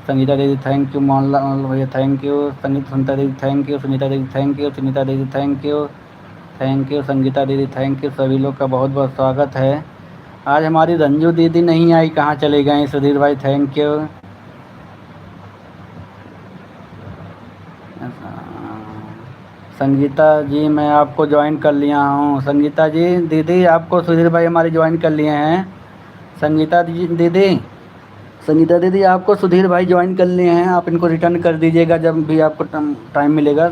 संगीता दीदी थैंक यू, मोहनलाल भैया थैंक यू, सुनीता दीदी थैंक यू, सुनीता दीदी थैंक यू, सुनीता दीदी थैंक यू, संगीता दीदी थैंक यू। सभी लोग का बहुत बहुत स्वागत है। आज हमारी रंजू दीदी नहीं आई, कहाँ चले गए? सुधीर भाई थैंक यू। संगीता जी मैं आपको ज्वाइन कर लिया हूँ। संगीता जी दीदी आपको सुधीर भाई हमारे ज्वाइन कर लिए हैं। संगीता दीदी आपको सुधीर भाई ज्वाइन कर लिए हैं, आप इनको रिटर्न कर दीजिएगा जब भी आपको टाइम मिलेगा।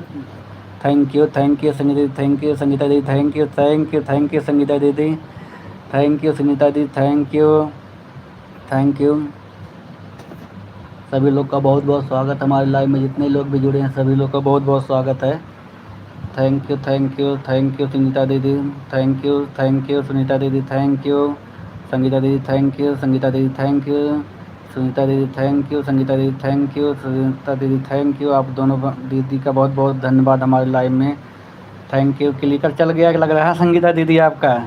थैंक यू संगीता दीदी, थैंक यू संगीता दीदी, थैंक यू संगीता दीदी, थैंक यू सुनीता दीदी, थैंक यू सभी लोग का बहुत बहुत स्वागत हमारे लाइव में, जितने लोग भी जुड़े हैं सभी लोग का बहुत बहुत स्वागत है। Thank you thank you thank you Sunita दीदी, थैंक यू सुनीता दीदी, थैंक यू संगीता दीदी, थैंक यू संगीता दीदी, थैंक यू सुनीता दीदी, थैंक यू संगीता दीदी, थैंक यू सुनीता दीदी, थैंक यू। आप दोनों दीदी का बहुत बहुत धन्यवाद हमारे लाइव में, थैंक यू। क्लिकर चल गया लग रहा है संगीता दीदी आपका,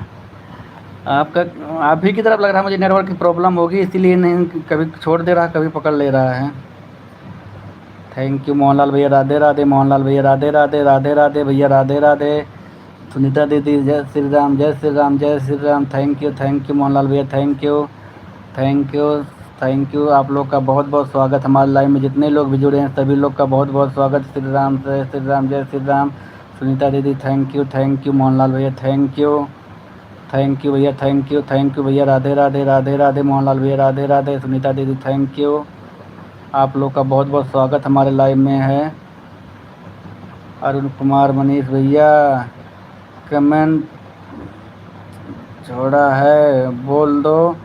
आपका आप ही की तरफ लग रहा है मुझे नेटवर्क की प्रॉब्लम होगी, इसीलिए नहीं कभी छोड़ दे रहा कभी पकड़ ले रहा है। थैंक यू मोहनलाल भैया, राधे राधे मोहनलाल भैया, राधे राधे, राधे राधे भैया, राधे राधे। सुनीता दीदी जय श्री राम, जय श्री राम, जय श्री राम। थैंक यू मोहनलाल भैया, thank you thank you thank you. आप लोग का बहुत बहुत स्वागत हमारे लाइव में, जितने लोग भी जुड़े हैं सभी लोग का बहुत बहुत स्वागत। श्री राम, जय श्री राम, जय श्री राम। सुनीता दीदी थैंक यू मोहनलाल भैया, थैंक यू भैया, थैंक यू भैया, राधे राधे, राधे राधे मोहनलाल भैया, राधे राधे। सुनीता दीदी थैंक यू। आप लोग का बहुत बहुत स्वागत हमारे लाइव में है। अरुण कुमार, मनीष भैया कमेंट छोड़ा है, बोल दो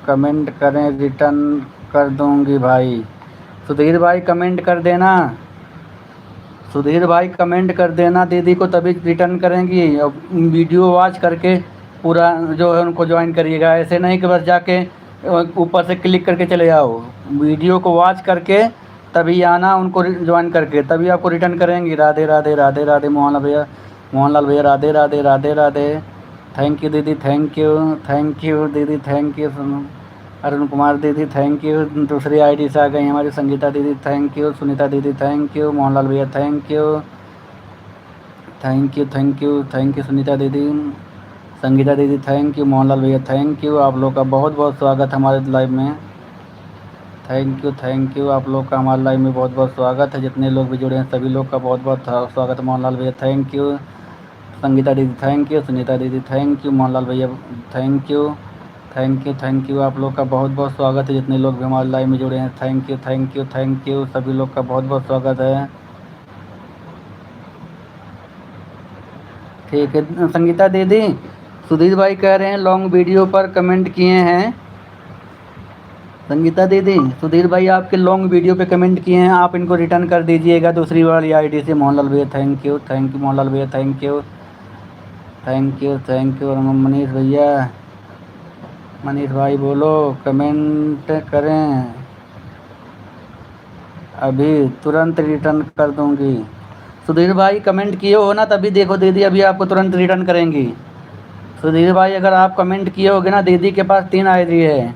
कमेंट करें, रिटर्न कर दूंगी भाई। सुधीर भाई कमेंट कर देना, सुधीर भाई कमेंट कर देना दीदी को, तभी रिटर्न करेंगी। वीडियो वॉच करके पूरा जो है उनको ज्वाइन करिएगा, ऐसे नहीं कि बस जाके ऊपर से क्लिक करके चले जाओ। वीडियो को वॉच करके तभी आना, उनको ज्वाइन करके तभी आपको रिटर्न करेंगी। राधे राधे, राधे राधे मोहनलाल भैया, राधे राधे, राधे राधे। थैंक यू दीदी, थैंक यू दीदी, थैंक यू। अरुण कुमार दीदी थैंक यू, दूसरी आईडी से आ गई हमारी। संगीता दीदी थैंक यू, सुनीता दीदी थैंक यू, मोहनलाल भैया थैंक यू सुनीता दीदी, संगीता दीदी थैंक यू, मोहनलाल भैया थैंक यू। आप लोग का बहुत बहुत स्वागत हमारे लाइव में, थैंक यू। आप लोग का हमारे लाइव में बहुत बहुत स्वागत है, जितने लोग भी जुड़े हैं सभी लोग का बहुत बहुत स्वागत। मोहनलाल भैया थैंक यू, संगीता दीदी थैंक यू, सुनीता दीदी थैंक यू, मोहनलाल भैया थैंक यू। आप लोग का बहुत बहुत स्वागत है, जितने लोग भी हमारे लाइव में जुड़े हैं। थैंक यू सभी लोग का बहुत बहुत स्वागत है। ठीक है संगीता दीदी, सुधीर भाई कह रहे हैं लॉन्ग वीडियो पर कमेंट किए हैं। संगीता दीदी, सुधीर भाई आपके लॉन्ग वीडियो पे कमेंट किए हैं, आप इनको रिटर्न कर दीजिएगा दूसरी वाली आईडी से। मोहनलाल भैया थैंक यू मोहनलाल भैया, थैंक यू। मनीष भैया, मनीष भाई बोलो कमेंट करें, अभी तुरंत रिटर्न कर दूंगी। सुधीर भाई कमेंट किए हो ना, तभी देखो दीदी अभी आपको तुरंत रिटर्न करेंगी। सुधीर भाई अगर आप कमेंट किए होगे ना, दीदी के पास 3 आईडी है।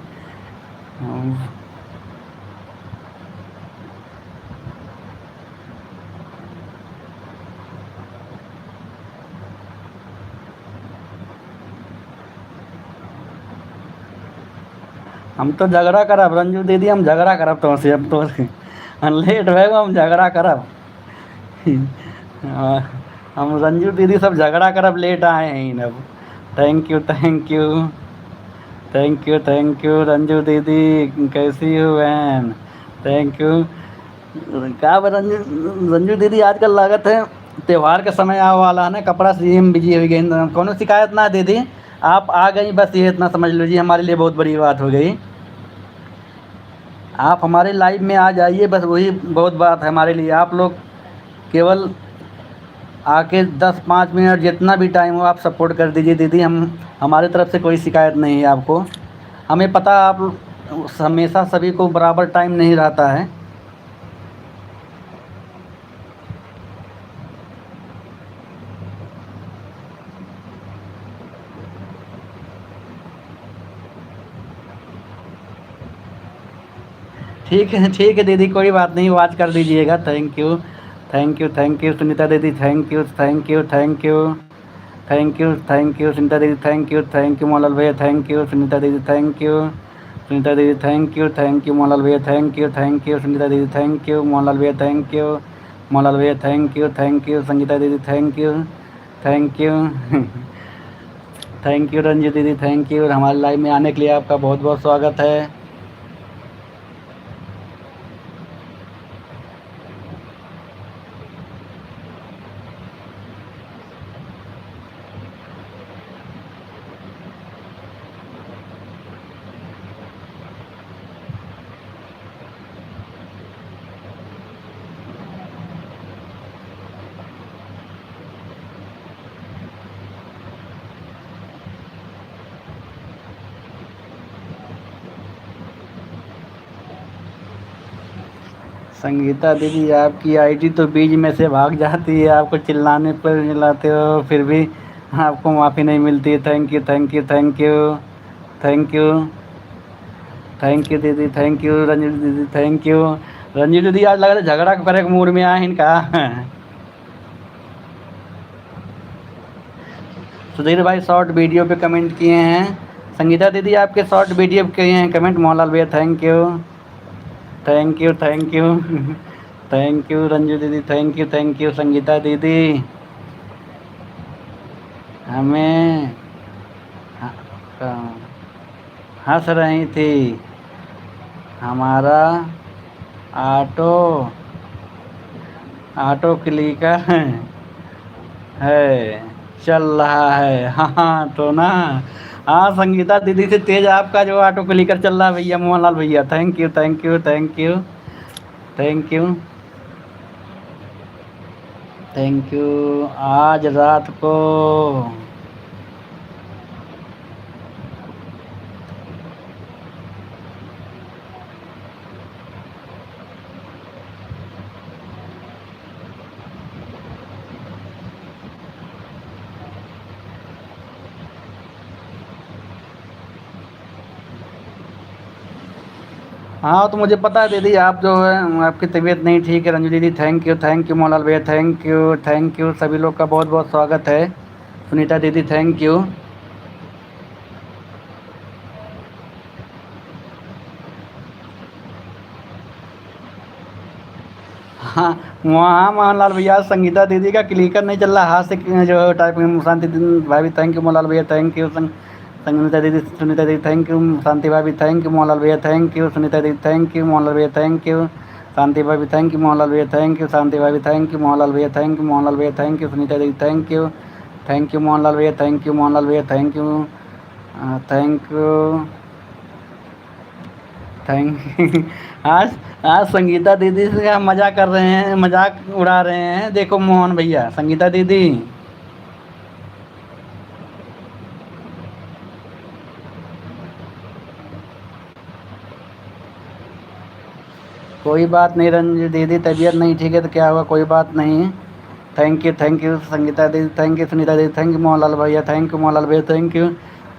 हम तो झगड़ा करब रंजू दीदी, हम झगड़ा करब तो से, अब तो लेट भैग हम झगड़ा करब। हम रंजू दीदी सब झगड़ा करब, लेट आए हैं अब। थैंक यू रंजू दीदी, कैसी हो बहन, थैंक यू। क्या रंजू दीदी आजकल लागत है त्यौहार का समय आने वाला है ना, कपड़ा सी में बिजी हो गई। कोनो शिकायत ना दीदी, आप आ गई बस ये इतना समझ लीजिए, हमारे लिए बहुत बड़ी बात हो गई। आप हमारे लाइव में आ जाइए, बस वही बहुत बात है हमारे लिए। आप लोग केवल आके 10-5 मिनट जितना भी टाइम हो आप सपोर्ट कर दीजिए दीदी, हम हमारे तरफ से कोई शिकायत नहीं है आपको। हमें पता आप हमेशा सभी को बराबर टाइम नहीं रहता है। ठीक है दीदी, कोई बात नहीं, वॉच कर दीजिएगा। थैंक यू सुनीता दीदी, थैंक यू सुनीता दीदी, थैंक यू मोहनलाल भैया, थैंक यू सुनीता दीदी, थैंक यू मोहनलाल भैया, थैंक यू सुनीता दीदी, थैंक यू मोहनलाल भैया, थैंक यू संगीता दीदी, थैंक यू रंजू दीदी, थैंक यू। और हमारे लाइव में आने के लिए आपका बहुत बहुत स्वागत है। संगीता दीदी आपकी आईडी तो बीच में से भाग जाती है, आपको चिल्लाने पर चिल्लाते हो फिर भी आपको माफ़ी नहीं मिलती। Thank you thank you thank you thank you thank you दीदी, थैंक यू रंजीत दीदी, थैंक यू। रंजीत दीदी आज लग रहा है झगड़ा करे के मूड में आए इनका। सुधीर भाई शॉर्ट वीडियो पे कमेंट किए हैं। संगीता दीदी आपके शॉर्ट वीडियो पे किए हैं कमेंट। मोहनलाल भैया thank you thank you thank you thank you Ranju दीदी, थैंक यू संगीता दीदी। हमें हंस रही थी, हमारा ऑटो ऑटो क्लिकर है चल रहा है। हाँ तो ना, हाँ संगीता दीदी से तेज आपका जो ऑटो क्लिकर चल रहा है भैया मोहनलाल भैया। Thank you thank you thank you thank you thank you. आज रात को हाँ तो मुझे पता है दीदी आप जो है आपकी तबीयत नहीं ठीक है। रंजू दीदी थैंक यू मोहनलाल भैया थैंक यू सभी लोग का बहुत बहुत स्वागत है। सुनीता दीदी थैंक यू। हाँ वहाँ मोहनलाल भैया संगीता दीदी का क्लिकर नहीं चल रहा हाथ से जो टाइप में। शांति भाभी थैंक यू मोहनलाल भैया थैंक यू। संगीता दीदी सुनीता दीदी थैंक यू। शांति भाभी थैंक यू मोहनलाल भैया थैंक यू। सुनीता दीदी थैंक यू मोहनलाल भैया थैंक यू। शांति भाभी थैंक यू मोहनलाल भैया थैंक यू। शांति भाभी थैंक यू मोहनलाल भैया थैंक यू। मोहनलाल भैया थैंक यू। सुनीता दीदी थैंक यू मोहनलाल भैया थैंक यू। मोहनलाल भैया thank you thank you thank आज आज संगीता दीदी से हम मजाक कर रहे हैं, मजाक उड़ा रहे हैं। देखो मोहन भैया संगीता दीदी कोई बात नहीं रंजू दीदी तबीयत नहीं ठीक है तो क्या हुआ, कोई बात नहीं। थैंक यू संगीता दीदी थैंक यू। सुनीता दीदी थैंक यू। मोहनलाल भैया थैंक यू। मोहनलाल भैया थैंक यू।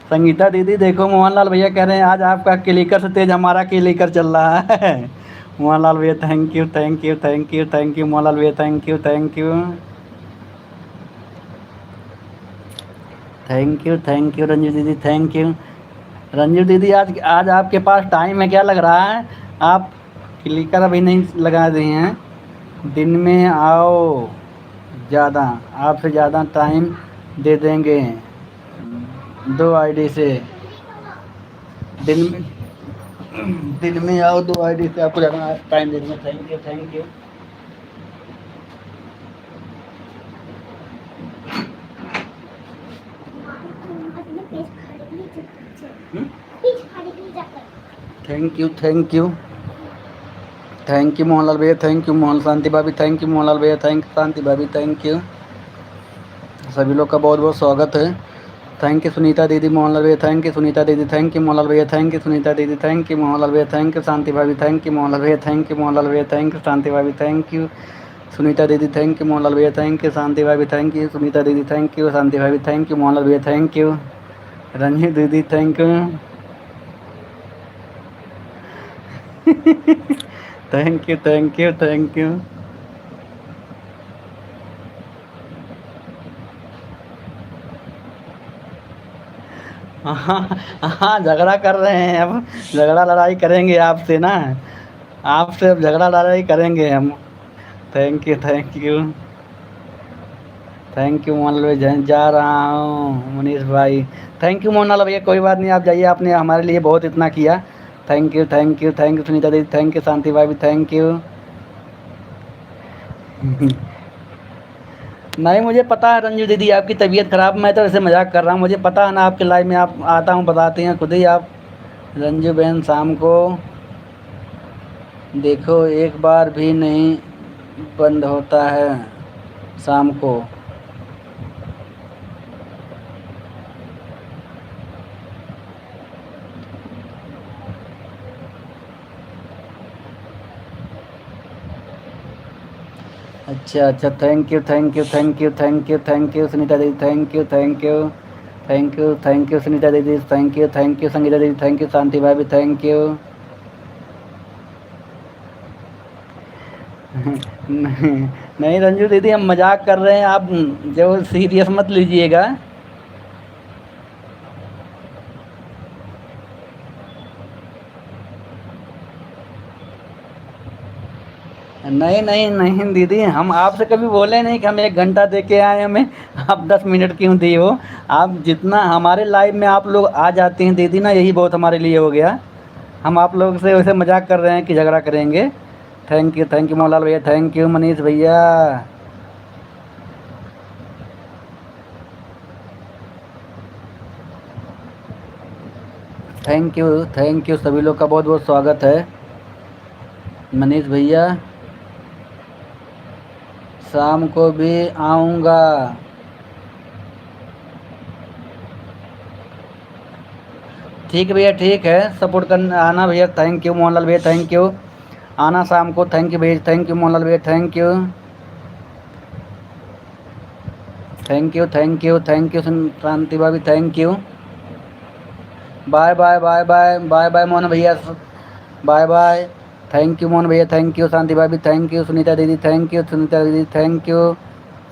संगीता दीदी देखो मोहनलाल भैया कह रहे हैं आज आपका क्लिकर से तेज हमारा क्लिकर चल रहा है। मोहनलाल भैया thank you thank you thank you thank you. Mohanlal भैया thank you thank you thank you Ranju दीदी थैंक यू। रंजू दीदी आज आज आपके पास टाइम है क्या लग रहा है? आप क्लिकर अभी नहीं लगा दिए हैं। दिन में आओ ज़्यादा, आपसे ज़्यादा टाइम दे देंगे 2 आईडी से। दिन में आओ 2 आईडी से आपको ज़्यादा टाइम दे देंगे। Thank you thank you thank you thank you Mohanlal भैया थैंक यू। मोहन शांति भाभी थैंक यू। मोहनलाल भैया थैंक यू। शांति भाभी थैंक यू। सभी लोग का बहुत बहुत स्वागत है। थैंक यू सुनीता दीदी। मोहनलाल भैया थैंक यू। सुनीता दीदी थैंक यू। मोहनलाल भैया थैंक यू। सुनीता दीदी थैंक यू। मोहनलाल भैया थैंक यू। शांति भाभी थैंक यू। मोहनलाल भैया थैंक यू। मोहनलाल भैया थैंक यू। शांति भाभी थैंक यू। सुनीता दीदी थैंक यू। मोहनलाल भैया थैंक यू। शांति भाभी थैंक यू। सुनीता दीदी थैंक यू। शांति भाभी थैंक यू। मोहनलाल भैया थैंक यू। रंजीत दीदी thank you thank you thank you thank you. हाँ हाँ झगड़ा कर रहे हैं, अब झगड़ा लड़ाई करेंगे आपसे ना, आपसे अब झगड़ा लड़ाई करेंगे हम। Thank you thank you Mohanlal भैया जा रहा हूँ मनीष भाई। थैंक यू मोहनलाल भैया कोई बात नहीं आप जाइए, आपने हमारे लिए बहुत इतना किया। थैंक यू सुनीता दीदी थैंक यू। शांति भाई भी थैंक यू। नहीं मुझे पता है रंजू दीदी आपकी तबीयत ख़राब, मैं तो ऐसे मजाक कर रहा हूँ। मुझे पता है ना आपके लाइव में आप आता हूँ बताते हैं खुद ही आप। रंजू बहन शाम को देखो एक बार भी नहीं बंद होता है शाम को। अच्छा अच्छा, thank you thank you thank you thank you thank you Sunita दीदी, thank you thank you thank you thank you Sunita दीदी, थैंक यू संगीता दीदी, थैंक यू शांति भाभी, थैंक यू। नहीं रंजू दीदी, हम मजाक कर रहे हैं, आप जो सीरियस मत लीजिएगा। नहीं नहीं नहीं दीदी, हम आपसे कभी बोले नहीं कि हम 1 घंटा दे के आए हमें, आप 10 मिनट क्यों दिए हो। आप जितना हमारे लाइव में आप लोग आ जाते हैं दीदी ना, यही बहुत हमारे लिए हो गया। हम आप लोग से वैसे मजाक कर रहे हैं कि झगड़ा करेंगे। थैंक यू मोहनलाल भैया, थैंक यू मनीष भैया, थैंक यू सभी लोग का बहुत बहुत स्वागत है। मनीष भैया, शाम को भी आऊँगा। ठीक है भैया, ठीक है, सपोर्ट करने आना भैया। थैंक यू मोहनलाल भैया, थैंक यू, आना शाम को। थैंक यू भैया, थैंक यू मोहनलाल भैया, thank you thank you thank you thank you Kranti भाभी, thank you. Bye bye bye bye bye bye Mohan भैया, bye bye. Thank you Mohan भैया, थैंक यू शांति भाभी, थैंक यू सुनीता दीदी, थैंक यू सुनीता दीदी, थैंक यू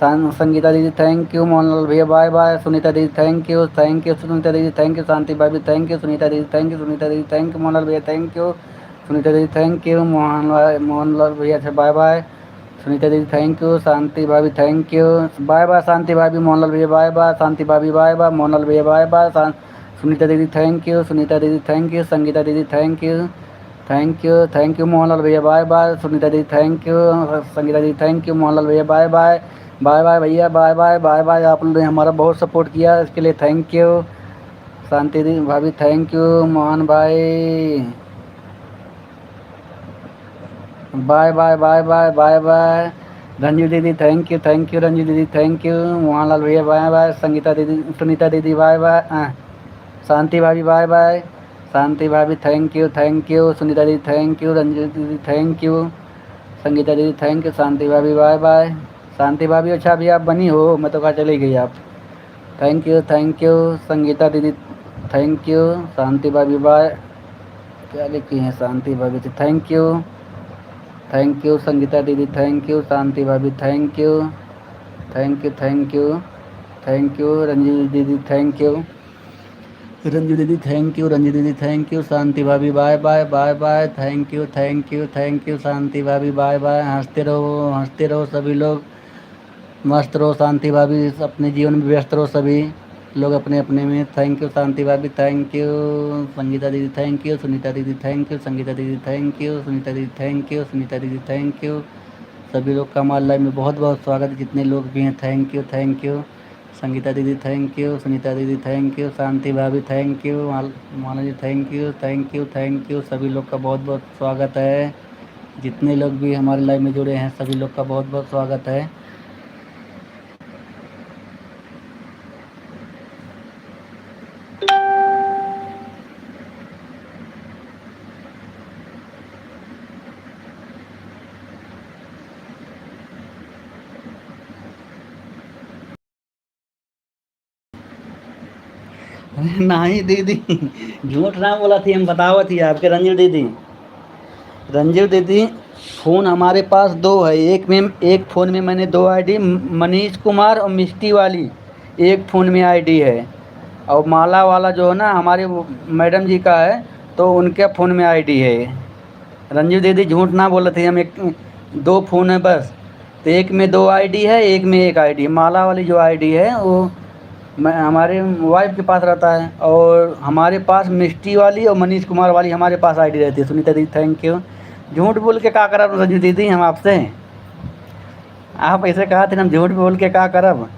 संगीता दीदी, thank you Mohanlal भैया, bye bye Sunita दीदी, thank you Sunita दीदी, थैंक यू शांति भाभी, थैंक यू सुनीता दीदी, थैंक यू सुनीता दीदी, थैंक यू मोहनलाल भैया, थैंक यू सुनीता दीदी, थैंक यू मोहनलाल भैया से बाय बाय। सुनीता दीदी थैंक यू, शांति भाभी थैंक यू, बाय बाय शांति भाभी, मोहनलाल भैया बाय बाय, शांति भाभी बाय बाय, मोहनलाल भैया बाय बाय, सुनीता दीदी थैंक यू, सुनीता दीदी थैंक यू, संगीता दीदी थैंक यू मोहनलाल भैया बाय बाय, सुनीता दीदी थैंक यू, संगीता दीदी थैंक यू, मोहनलाल भैया बाय बाय, बाय बाय भैया, बाय बाय बाय बाय। आप लोगों ने हमारा बहुत सपोर्ट किया, इसके लिए थैंक यू। शांति दीदी भाभी थैंक यू, मोहन भाई bye bye bye bye bye bye. Ranju दीदी थैंक यू रंजू दीदी, थैंक यू मोहनलाल भैया बाय बाय, संगीता दीदी सुनीता दीदी बाय बाय, शांति भाभी बाय बाय, शांति भाभी थैंक यू सुनीता दीदी, थैंक यू रंजू दीदी, थैंक यू संगीता दीदी, थैंक यू शांति भाभी बाय बाय। शांति भाभी अच्छा अभी आप बनी हो, मैं तो कहा चली गई आप। थैंक यू संगीता दीदी, थैंक यू शांति भाभी बाय। क्या लिखी हैं शांति भाभी थी, थैंक यू संगीता दीदी, थैंक यू शांति भाभी, thank you thank you Ranju दीदी, थैंक यू रंजू दीदी, थैंक यू रंजू दीदी, थैंक यू शांति भाभी bye bye bye bye, thank you Shanti भाभी बाय बाय। हंसते रहो सभी लोग, मस्त रहो, शांति भाभी अपने जीवन में व्यस्त रहो सभी लोग अपने अपने में। थैंक यू शांति भाभी, थैंक यू संगीता दीदी, थैंक यू सुनीता दीदी, थैंक यू संगीता दीदी, थैंक यू सुनीता दीदी, थैंक यू सुनीता दीदी, थैंक यू सभी लोग का हमारे लाइव में बहुत बहुत स्वागत है, जितने लोग भी हैं थैंक यू संगीता दीदी, थैंक यू सुनीता दीदी, थैंक यू शांति भाभी, thank you Mala ji, thank you सभी लोग का बहुत बहुत स्वागत है, जितने लोग भी हमारे लाइव में जुड़े हैं सभी लोग का बहुत बहुत स्वागत है। नहीं दीदी, झूठ ना बोला थी, हम बतावत थी आपके रंजू दीदी फ़ोन हमारे पास दो है, एक फ़ोन में मैंने दो आईडी, मनीष कुमार और मिष्टी वाली एक फ़ोन में आईडी है, और माला वाला जो है ना हमारे मैडम जी का है, तो उनके फ़ोन में आईडी है। रंजू दीदी झूठ ना बोले थे, हम एक दो फ़ोन है बस, तो एक में दो आईडी है, एक में एक आईडी। माला वाली जो आईडी है वो मैं हमारे वाइफ के पास रहता है, और हमारे पास मिष्टी वाली और मनीष कुमार वाली हमारे पास आईडी रहती है। सुनीता दीदी थैंक यू, झूठ बोल के क्या करब रंजू दीदी हम आपसे, आप ऐसे कहा थे हम झूठ बोल के क्या करब।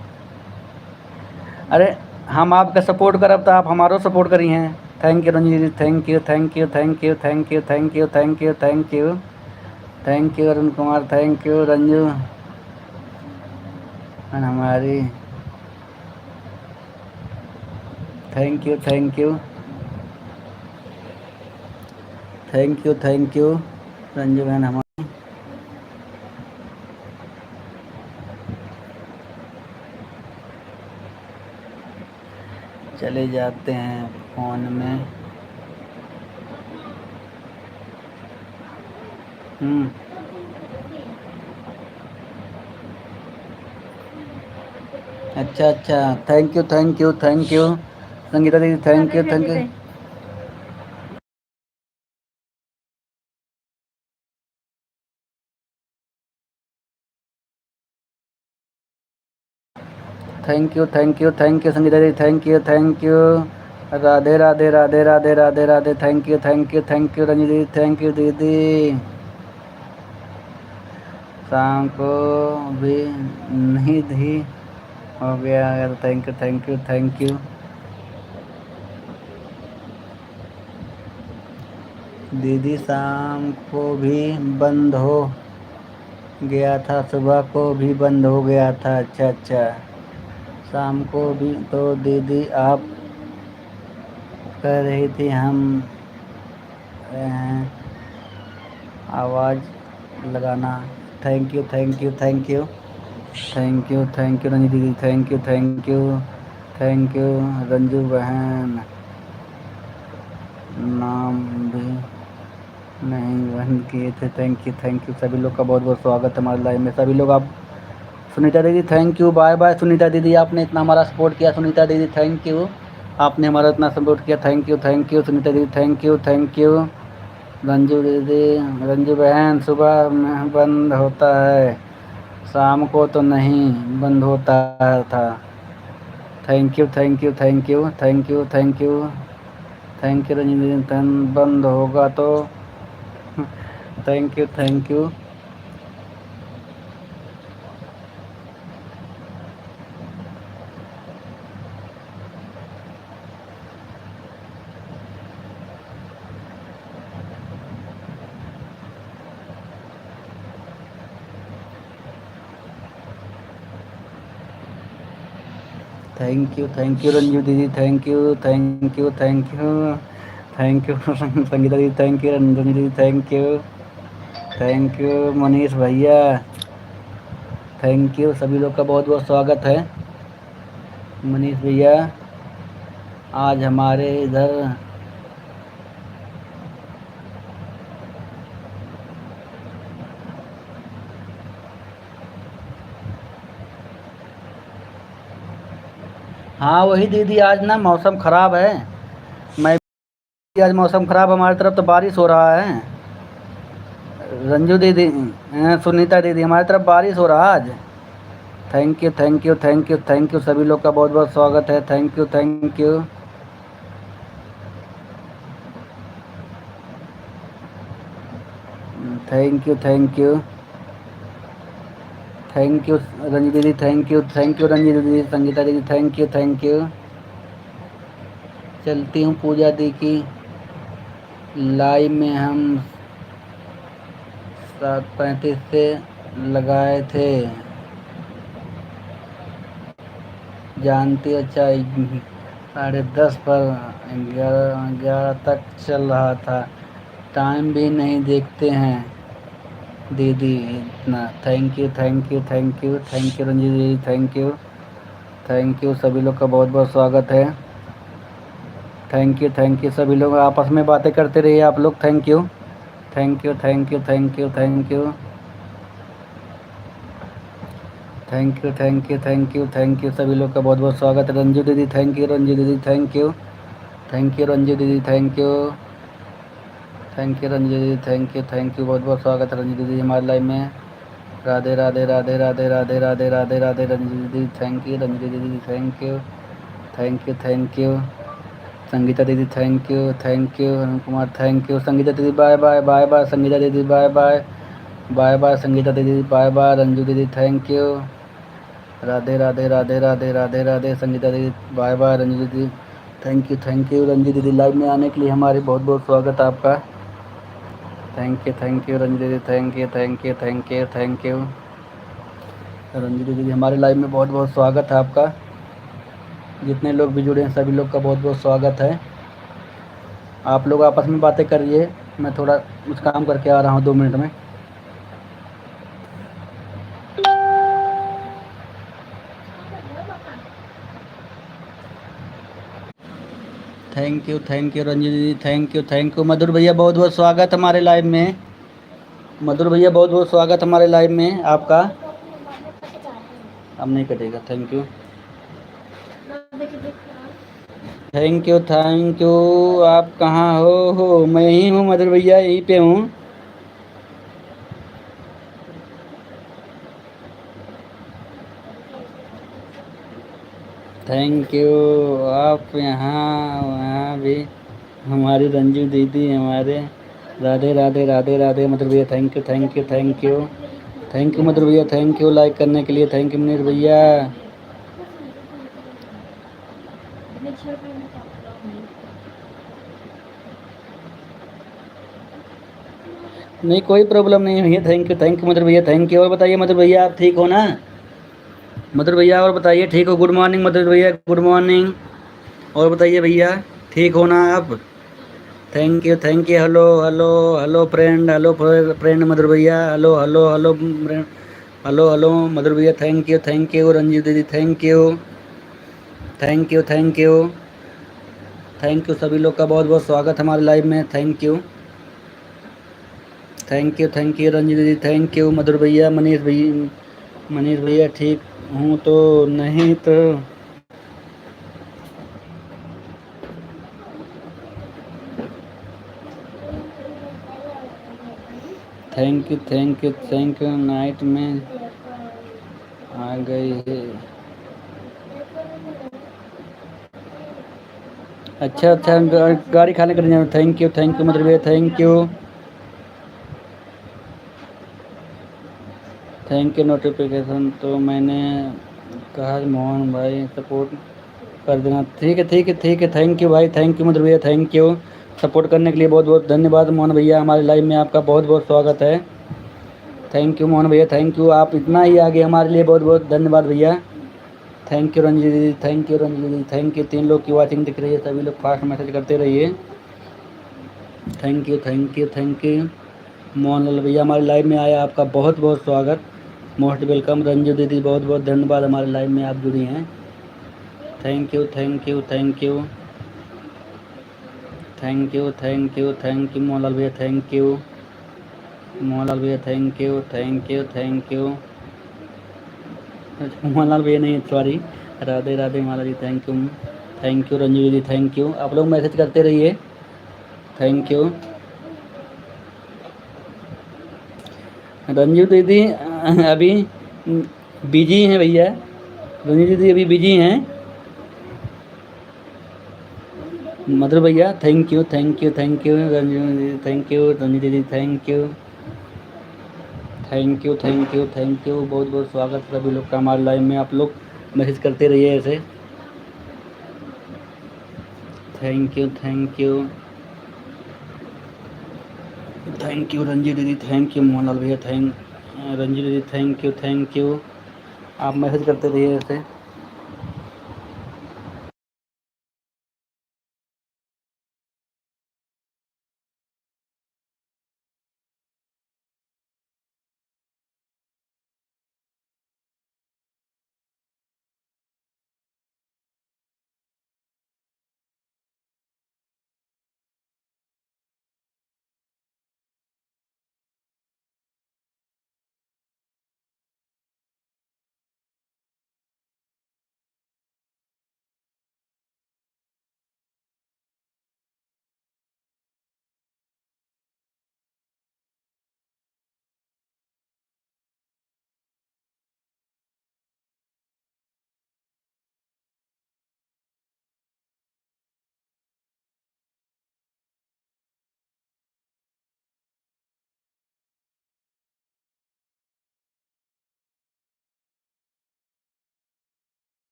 अरे हम आपका सपोर्ट करब तो आप हमारो सपोर्ट करी हैं। थैंक यू रंजू दीदी, thank you Arun Kumar, thank you Ranju हमारी, थैंक यू रंजू बहन हमारी। चले जाते हैं फ़ोन में। अच्छा अच्छा, thank you thank you thank you Sangeeta दीदी, thank you thank you. Thank you thank you thank you Sangeeta दीदी, thank you thank you. Radhe Radhe Radhe Radhe Radhe Radhe, thank you thank you thank you Ranji दीदी, थैंक यू दीदी। शाम को भी नहीं दी हो गया, thank you thank you thank you. दीदी शाम को भी बंद हो गया था, सुबह को भी बंद हो गया था। अच्छा अच्छा, शाम को भी तो दीदी आप कह रही थी हम आवाज़ लगाना। Thank you thank you thank you thank you thank you Ranji दीदी, thank you thank you thank you. Ranju बहन नाम भी नहीं बंद किए थे, थैंक यू सभी लोग का बहुत बहुत स्वागत है हमारे लाइव में। सभी लोग आप, सुनीता दीदी thank you, bye bye Sunita दीदी, आपने इतना हमारा सपोर्ट किया। सुनीता दीदी थैंक यू, आपने हमारा इतना सपोर्ट किया, थैंक यू सुनीता दीदी, थैंक यू। रंजू दीदी, रंजू बहन सुबह में बंद होता है, शाम को तो नहीं बंद होता था। Thank you thank you thank you thank you thank you thank you Ranju दीदी, बंद होगा तो thank you thank you. Thank you Ranju दीदी, thank you thank you thank you thank you Sangeeta दीदी, थैंक यू रंजू दीदी, थैंक यू मनीष भैया, थैंक यू। सभी लोग का बहुत बहुत स्वागत है। मनीष भैया आज हमारे इधर हाँ वही दीदी, आज ना मौसम ख़राब है। मैं आज मौसम ख़राब, हमारी तरफ तो बारिश हो रहा है। रंजू दीदी, सुनीता दीदी, हमारी तरफ बारिश हो रहा है आज। Thank you thank you thank you thank you, सभी लोग का बहुत बहुत स्वागत है। Thank you thank you thank you thank you thank you Ranji दीदी, थैंक यू रंजी दीदी, संगीता दीदी, थैंक यू। चलती हूँ पूजा दी की लाइव में, हम 7:35 से लगाए थे, जानती अच्छा 10:30 पर 11 तक चल रहा था, टाइम भी नहीं देखते हैं दीदी इतना। Thank you thank you thank you thank you Ranjit दीदी, थैंक यू सभी लोग का बहुत बहुत स्वागत है। थैंक यू सभी लोग आपस में बातें करते रहिए आप लोग। Thank you thank you thank you thank you thank you thank you thank you thank you thank you सभी लोग का बहुत बहुत स्वागत है। रंजू दीदी थैंक यू, रंजू दीदी थैंक यू रंजू दीदी, थैंक यू रंजू दीदी, थैंक यू बहुत बहुत स्वागत है रंजू दीदी हमारे लाइव में। राधे राधे राधे राधे राधे राधे राधे राधे रंजू दीदी, थैंक यू रंजू दीदी, थैंक यू संगीता दीदी, thank you Arun Kumar, thank you Sangeeta दीदी, bye bye bye bye Sangeeta दीदी, bye bye bye bye Sangeeta दीदी, बाय बाय रंजू दीदी, थैंक यू। राधे राधे राधे राधे राधे राधे संगीता दीदी, बाय बाय रंजू दीदी, थैंक यू रंजू दीदी, लाइव में आने के लिए हमारे बहुत बहुत स्वागत है आपका। थैंक यू रंजू दीदी, थैंक यू रंजू दीदी, हमारे लाइव में बहुत बहुत स्वागत है आपका। जितने लोग भी जुड़े हैं सभी लोग का बहुत बहुत स्वागत है। आप लोग आपस में बातें करिए, मैं थोड़ा कुछ काम करके आ रहा हूँ 2 मिनट में। थैंक यू रंजू दीदी, थैंक यू मधुर भैया, बहुत बहुत स्वागत हमारे लाइव में। मधुर भैया बहुत बहुत स्वागत हमारे लाइव में आपका। अब नहीं कटेगा। Thank you thank you. आप कहाँ हो? मैं ही हूँ मधुर भैया, यहीं पे हूँ। Thank you. आप यहाँ वहाँ भी हमारी रंजू दीदी हमारे। राधे राधे राधे राधे मधुर भैया, थैंक यू थैंक यू मधुर भैया, थैंक यू लाइक करने के लिए। थैंक यू मनीष भैया। नहीं कोई प्रॉब्लम नहीं है भैया, थैंक यू मधुर भैया, थैंक यू। और बताइए मधुर भैया, आप ठीक हो ना? मधुर भैया और बताइए, ठीक हो? गुड मॉर्निंग मधुर भैया, गुड मॉर्निंग। और बताइए भैया, ठीक हो ना आप? Thank you hello hello hello friend, hello friend Madhur भैया, hello hello hello hello hello Madhur भैया, थैंक यू रंजीत दीदी, thank you thank you thank you thank you. सभी लोग का बहुत बहुत स्वागत हमारे लाइव में। थैंक यू रंजीत दीदी, थैंक यू मधुर भैया। मनीष भैया ठीक हूँ तो नहीं तो। थैंक यू नाइट में आ गई है। अच्छा अच्छा, गाड़ी खाने के लिए। थैंक यू मधुर भैया, थैंक यू नोटिफिकेशन तो मैंने कहा मोहन भाई सपोर्ट कर देना। ठीक है थैंक यू भाई, थैंक यू मधुर भैया, थैंक यू। सपोर्ट करने के लिए बहुत बहुत धन्यवाद मोहन भैया। हमारे लाइव में आपका बहुत बहुत स्वागत है। थैंक यू मोहन भैया, थैंक यू। आप इतना ही आगे हमारे लिए बहुत बहुत धन्यवाद भैया। थैंक यू रंजीत दीदी, थैंक यू। 3 लोग की वॉचिंग दिख रही है, सभी लोग फास्ट मैसेज करते रहिए। थैंक यू मोहनलाल भैया, हमारे लाइव में आया, आपका बहुत बहुत स्वागत, मोस्ट वेलकम। रंजू दीदी बहुत बहुत धन्यवाद, हमारे लाइव में आप जुड़ी हैं। थैंक यू मोहनलाल भैया, थैंक यू मोहनलाल भैया नहीं, sorry, Radhe Radhe Mala ji, thank you Ranju दीदी, थैंक यू। आप लोग मैसेज करते रहिए। थैंक यू रंजू दीदी। अभी बिजी हैं भैया, रंजू दीदी अभी बिजी हैं। मधुर भैया थैंक यू रंजू दीदी, थैंक यू रंजू दीदी, थैंक यू। बहुत बहुत स्वागत सभी लोग का हमारे लाइव में। आप लोग मैसेज करते रहिए ऐसे। थैंक यू रंजू दीदी, थैंक यू मोहनलाल भैया, रंजू दीदी, थैंक यू। आप मैसेज करते रहिए ऐसे।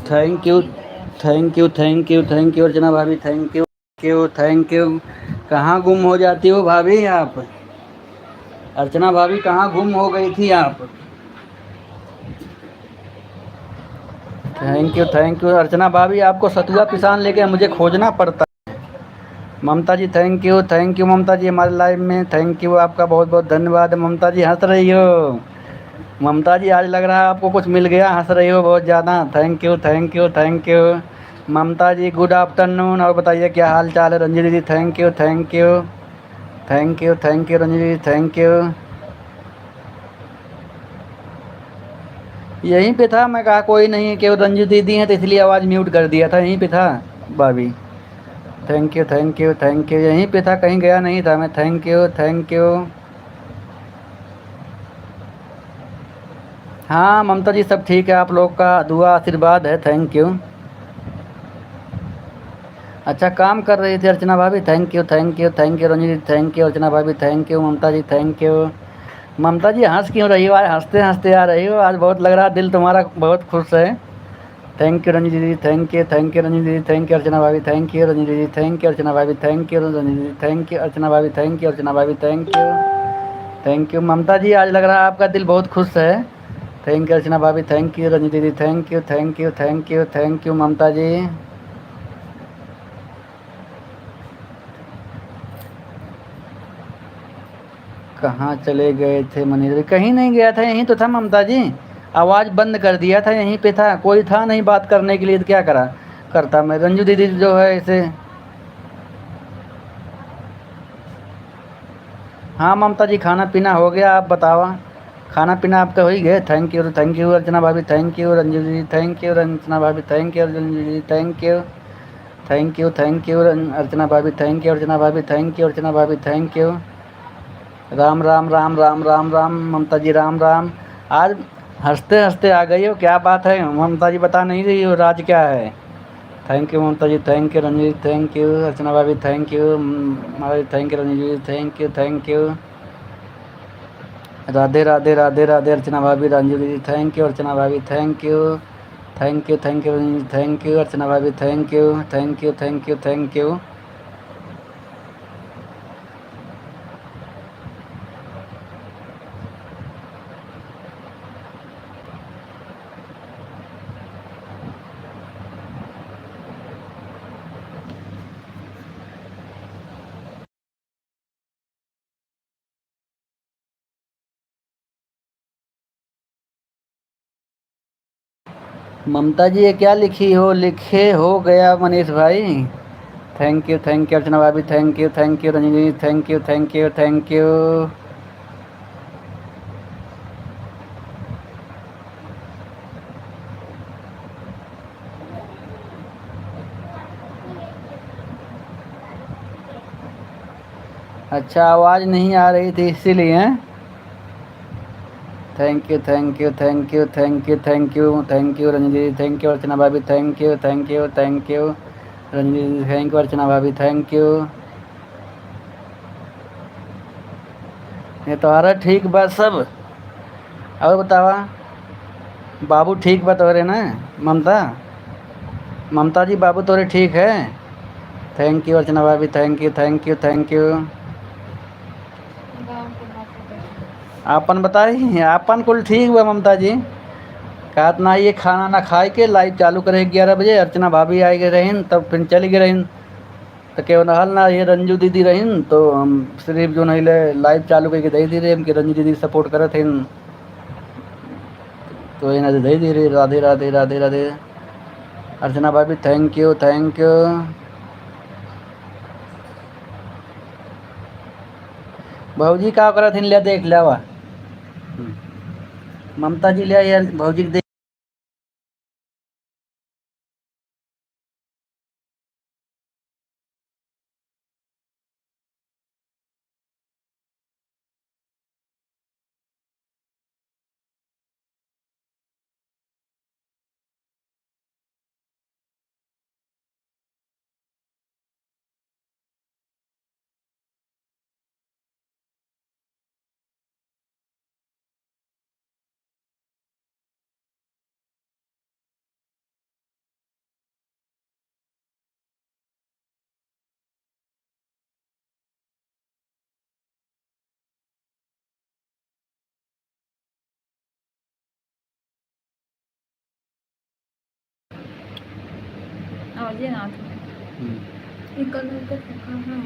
Thank you thank you thank you thank you Archana भाभी, थैंक यू थैंक यू। कहाँ गुम हो जाती हो भाभी आप? अर्चना भाभी कहाँ गुम हो गई थी आप? थैंक यू अर्चना भाभी, आपको सतुआ पिसान लेके मुझे खोजना पड़ता। ममता जी थैंक यू ममता जी, हमारे लाइव में थैंक यू, आपका बहुत बहुत धन्यवाद। ममता जी हंस रही हो, ममता जी आज लग रहा है आपको कुछ मिल गया, हंस रही हो बहुत ज़्यादा। Thank you thank you thank you Mamta ji, good afternoon. और बताइए क्या हाल चाल है Ranjit ji? Thank you thank you thank you thank you Ranjit ji, thank you. यहीं पे था, मैं कहा कोई नहीं है, केवल रंजीत दीदी हैं तो इसलिए आवाज़ म्यूट कर दिया था, यहीं पे था भाभी। Thank you thank you thank you, यहीं पे था, कहीं गया नहीं था मैं। Thank you thank you. हाँ ममता जी सब ठीक है, आप लोग का दुआ आशीर्वाद है। Thank you. अच्छा काम कर रही थी अर्चना भाभी, thank you thank you thank you Ranjit, thank you Archana भाभी, thank you Mamta ji, thank you. Mamta ji हंस क्यों रही हो आज? हंसते हंसते आ रही हो आज, बहुत लग रहा है दिल तुम्हारा बहुत खुश है। Thank you Ranjit ji, thank you Ranjit ji, thank you Archana भाभी, thank you Ranjit ji, thank you Archana भाभी, thank you Ranjit ji, thank you Archana भाभी, थैंक यू अर्चना भाभी, थैंक यू ममता जी, आज लग रहा है आपका दिल बहुत खुश है। थैंक यू अर्चना भाभी, thank you Ranjit ji, thank you thank you thank you thank you Mamta ji. कहाँ चले गए थे मनीष भाई? कहीं नहीं गया था, यहीं तो था ममता जी। आवाज़ बंद कर दिया था, यहीं पे था, कोई था नहीं बात करने के लिए, तो क्या करता मैं। रंजू दीदी जो है इसे। हाँ ममता जी खाना पीना हो गया, आप बतावा खाना पीना आपका हो ही गया? थैंक यू अर्चना भाभी, थैंक यू रंजू दीदी, थैंक यू रंजना भाभी, थैंक यू रंजू दीदी, थैंक यू अर्चना भाभी, थैंक यू अर्चना भाभी, थैंक यू अर्चना भाभी, थैंक यू। राम राम राम राम राम राम ममता जी, राम राम। आज हंसते हंसते आ गई हो, क्या बात है ममता जी? बता नहीं रही हो राज क्या है? Thank you Mamta ji, thank you Ranjit, thank you Archana भाभी, थैंक यू हमारे, thank you Ranjit, thank you. Radhe Radhe Radhe Radhe Archana भाभी, रंजीत जी थैंक यू अर्चना भाभी, thank you Ranjit, thank you Archana भाभी, thank you thank you thank you thank you. Mamta ji ये क्या लिखी हो? लिखे हो गया मनीष भाई। थैंक यू अर्चना भाभी, thank you Ranjit, thank you. अच्छा आवाज़ नहीं आ रही थी इसीलिए। Thank you thank you thank you thank you thank you thank you Ranjit, thank you Archana भाभी, thank you thank you Ranjit, thank you Archana भाभी, थैंक यू। ये तुम्हारा ठीक बा सब? और बतावा बाबू ठीक बा तोरे ना? ममता ममता जी बाबू तोरे ठीक है? थैंक यू अर्चना भाभी, थैंक यू। आपन बताई, आपन कुल ठीक बा ममता जी। कहत ना ये खाना ना खाए के लाइव चालू करे 11 बजे, अर्चना भाभी आई गए रहीन तब फिर चली गई रहीन, तो केवल हल ना ये रंजू दीदी रहीन, तो हम सिर्फ जो नहीं ले लाइव चालू करके दे दी रहे कि रंजू दीदी सपोर्ट करे थे, तो ये ना दे दी रही। राधे राधे राधे राधे अर्चना भाभी, थैंक यू थैंक यू। भाजी का करा थी ले देख लेवा ममता जी, ले यार भाजी देख। नौजे नाथ में हम्म, ये कलर का कहाँ है?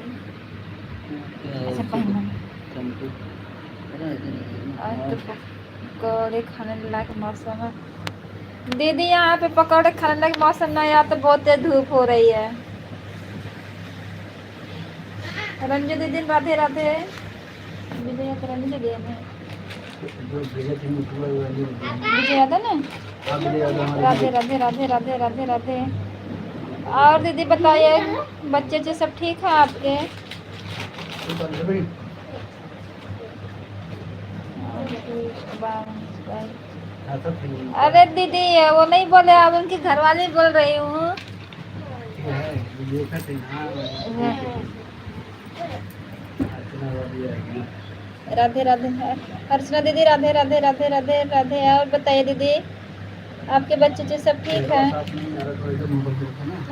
अच्छा क्या पहनना चमकू आज तो पकौड़े खाने लायक मौसम है दीदी। यहाँ पे पकौड़े खाने लायक मौसम ना, यहाँ तो बहुत तेज धूप हो रही है। रंजू दीदी राधे राधे। विजय तो रंजू दीदी है विजय यादव ना। राधे राधे राधे राधे राधे राधे। और दीदी बताइए बच्चे जो सब ठीक है आपके? अरे दीदी वो नहीं बोले, अब उनकी घरवाली बोल रही हूँ। राधे राधे अर्चना दीदी राधे राधे राधे राधे राधे। और बताइए दीदी आपके बच्चे जो सब ठीक है?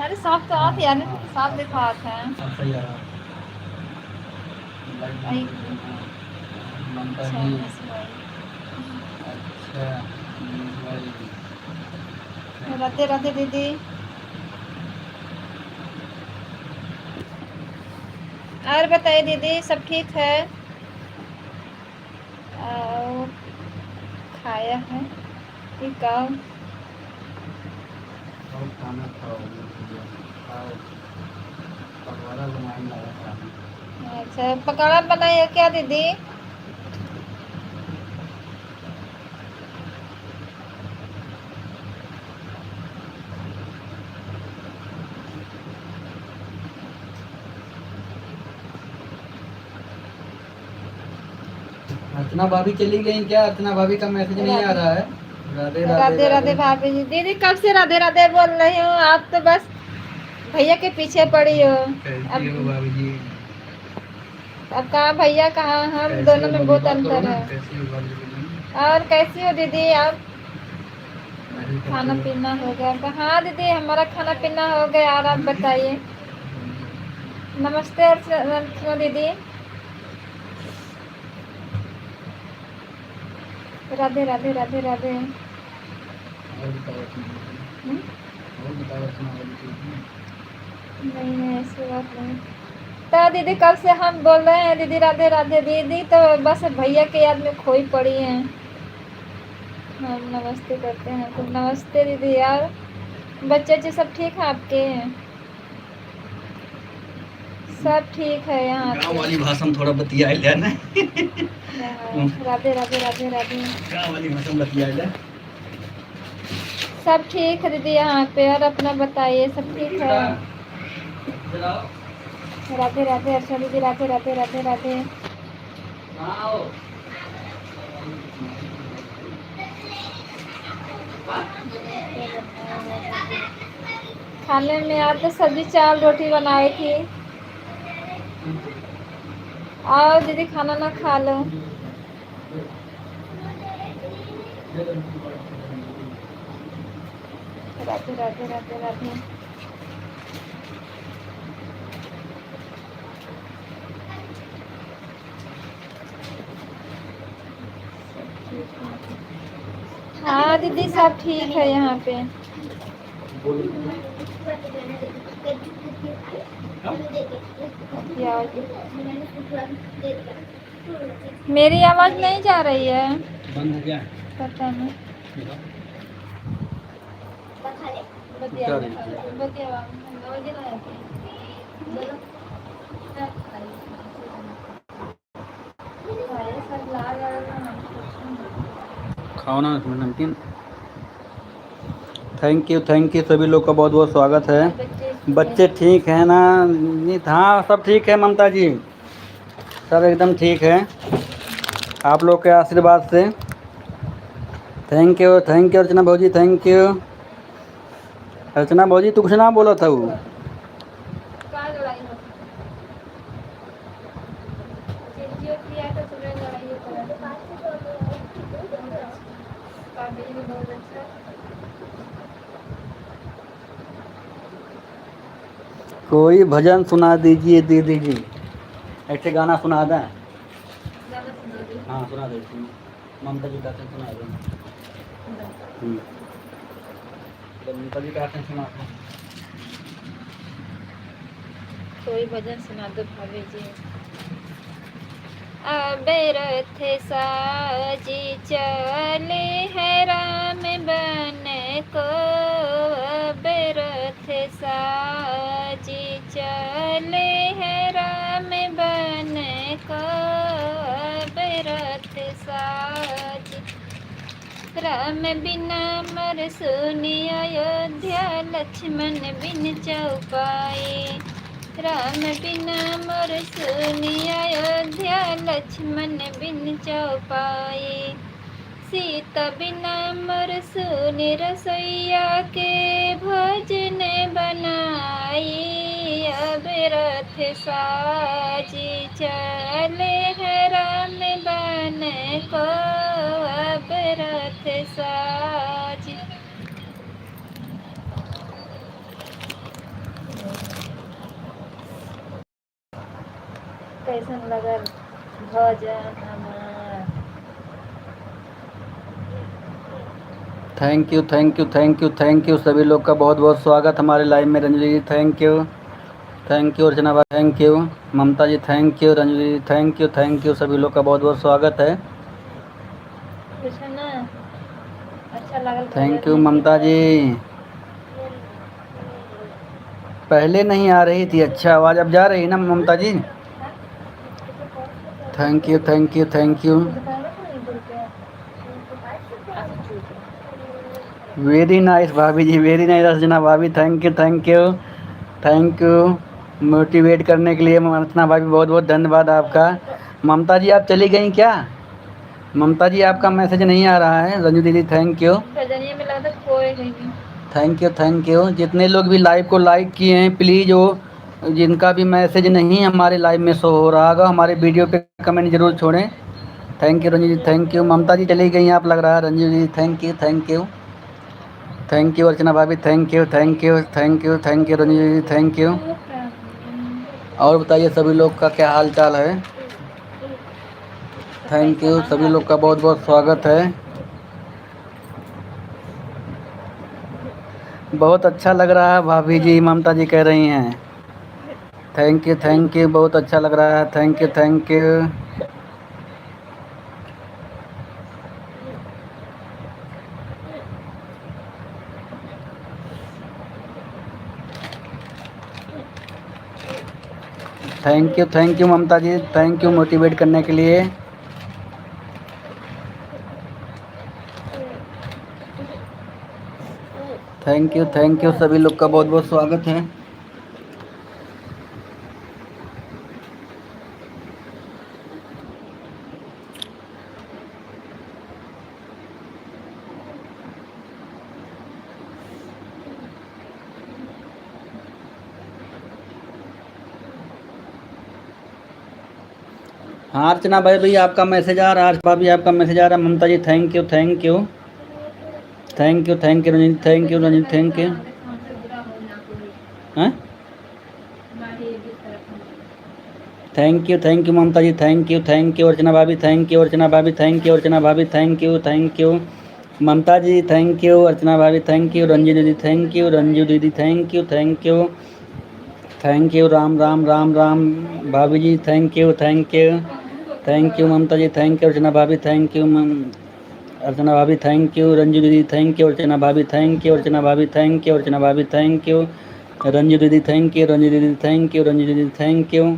अरे साफ तो आप यार साफ दिखात है। राधे राधे दीदी। और बताइए दीदी सब ठीक है? और खाया है कि कब? अच्छा पकौड़ा बनाइए क्या दीदी? अर्चना भाभी चली गई क्या? अर्चना भाभी का मैसेज नहीं आ रहा है। राधे राधे राधे भाभी जी। दीदी कब से राधे राधे बोल रही हूँ, आप तो बस भैया के पीछे पड़ी हो। भाभी जी अब कहाँ भैया कहाँ, हम दोनों में बहुत अंतर है। और कैसी हो दीदी आप? खाना पीना हो गया? हाँ दीदी हमारा खाना पीना हो गया। और आप बताइए। नमस्ते अर्चना दीदी। राधे राधे राधे राधे। नहीं ऐसी बात नहीं। तो दीदी कब से हम बोल रहे हैं दीदी राधे राधे। दीदी तो बस भैया के याद में खोई पड़ी हैं। हम नमस्ते करते हैं तो नमस्ते दीदी। यार बच्चे जी सब ठीक है आपके? सब ठीक है यहाँ गाँव वाली भाषा में थोड़ा बतिया ले ना। राधे राधे राधे राधे। गाँव वाली भाषा में बतिया ले। सब ठीक है दीदी यहाँ पे। और अपना बताइए सब ठीक है? राधे राधे अर्चना दीदी राधे राधे राधे राधे। खाने में आज तो सब्जी चावल रोटी बनाई थी। आओ दीदी खाना ना खा लो। राधे राधे राधे राधे। हाँ दीदी सब ठीक है यहाँ पे। मेरी आवाज नहीं जा रही है? बंद हो गया। पता नहीं। खाओ ना इसमें नमकीन। थैंक यू सभी लोग का बहुत बहुत स्वागत है। बच्चे ठीक है ना? हाँ सब ठीक है ममता जी, सब एकदम ठीक है आप लोग के आशीर्वाद से। थैंक यू अर्चना भौजी, थैंक यू। अर्चना भौजी तू कुछ ना बोला था वो। कोई भजन सुना दीजिए दीदी जी, ऐसे गाना सुना दें। हाँ सुना दे, ममता जी का सुना दे। ममता जी का सुना दे। कोई भजन सुना दो भाभी जी। अबरथ साजी चले है राम बन को, अबरथ साजी चले है राम बन को, अबरथ साजी। राम बिना मर सुनी अयोध्या, लक्ष्मण बिन चौपाई। राम बिना मोर सुनी अयोध्या, लक्ष्मण बिन चौपाई। सीता बिना मोर सुनी रसोईया के, भोजन बनाई। अब रथ साजी चले है राम बन को, अब रथ साजी। कैसन लगल भजन हमार? Thank you thank you thank you thank you सभी लोग का बहुत बहुत स्वागत हमारे लाइव में। रंजू जी थैंक यू अर्चना भाई thank you, Mamta ji thank you, Ranju ji thank you सभी लोग का बहुत बहुत स्वागत है। कुछ है ना अच्छा लगल थैंक भजन यू में ममता जी। पहले नहीं आ रही थी, अच्छा आवाज़ अब जा रही है ना Mamta ji? Thank you thank you thank you, very nice भाभी जी, वेरी नाइस अर्चना भाभी, thank you thank you motivate करने के लिए अर्चना भाभी, बहुत बहुत धन्यवाद आपका। ममता जी आप चली गई क्या? ममता जी आपका मैसेज नहीं आ रहा है। रंजू दीदी थैंक यू थैंक यू। जितने लोग भी लाइव को लाइक किए हैं प्लीज़, वो जिनका भी मैसेज नहीं हमारे लाइव में शो हो रहा होगा, हमारे वीडियो पे कमेंट जरूर छोड़ें। Thank you Ranju ji thank you. Mamta ji चली गई आप लग रहा है। रंजू जी थैंक यू अर्चना भाभी thank you Ranju ji thank you. और बताइए सभी लोग का क्या हाल चाल है? थैंक यू सभी लोग का बहुत बहुत स्वागत है। बहुत अच्छा लग रहा है भाभी जी, ममता जी कह रही हैं। थैंक यू बहुत अच्छा लग रहा है। Thank you thank you thank you Mamta ji, thank you motivate करने के लिए। थैंक यू सभी लोग का बहुत बहुत स्वागत है। हाँ अर्चना भाई भैया आपका मैसेज आ रहा है, भाभी आपका मैसेज आ रहा है। Mamta ji thank you Ranjit thank you हाँ thank you Mamta ji thank you Archana भाभी थैंक यू अर्चना भाभी thank you Mamta ji thank you Archana भाभी थैंक यू रंजू दीदी थैंक यू राम राम राम राम भाभी जी thank you Mamta ji thank you Archana भाभी थैंक यू अर्चना भाभी थैंक यू रंजू दीदी थैंक यू अर्चना भाभी थैंक यू अर्चना भाभी थैंक यू अर्चना भाभी थैंक यू रंजू दीदी थैंक यू रंजू दीदी थैंक यू रंजू दीदी थैंक यू।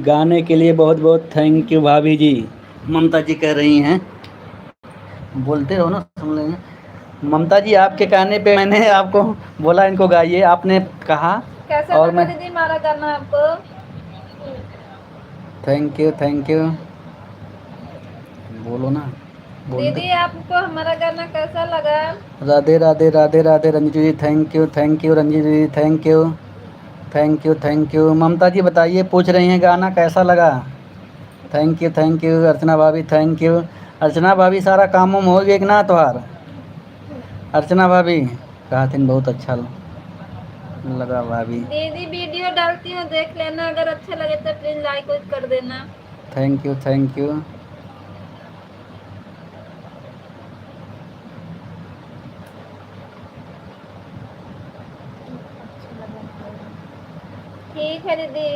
गाने के लिए बहुत बहुत थैंक यू भाभी जी, ममता जी कह रही हैं। बोलते रहो ना, सुन लेंगे। ममता जी आपके कहने पे मैंने आपको बोला इनको गाइए, आपने कहा कैसा और लगा मैं दीदी हमारा गाना आपको? थैंक यू बोलो ना, बोलते। दीदी आपको हमारा गाना कैसा लगा? Radhe Radhe Radhe Radhe Ranju ji thank you Ranju ji thank you Mamta ji बताइए, पूछ रही हैं गाना कैसा लगा। थैंक यू अर्चना भाभी थैंक यू। अर्चना भाभी सारा काम वाम हो गया कि ना तुम्हार? अर्चना भाभी कहा थी बहुत अच्छा लगा भाभी। दीदी वीडियो डालती हूँ देख लेना, अगर अच्छा लगे तो प्लीज लाइक कर देना। थैंक यू ठीक है दीदी,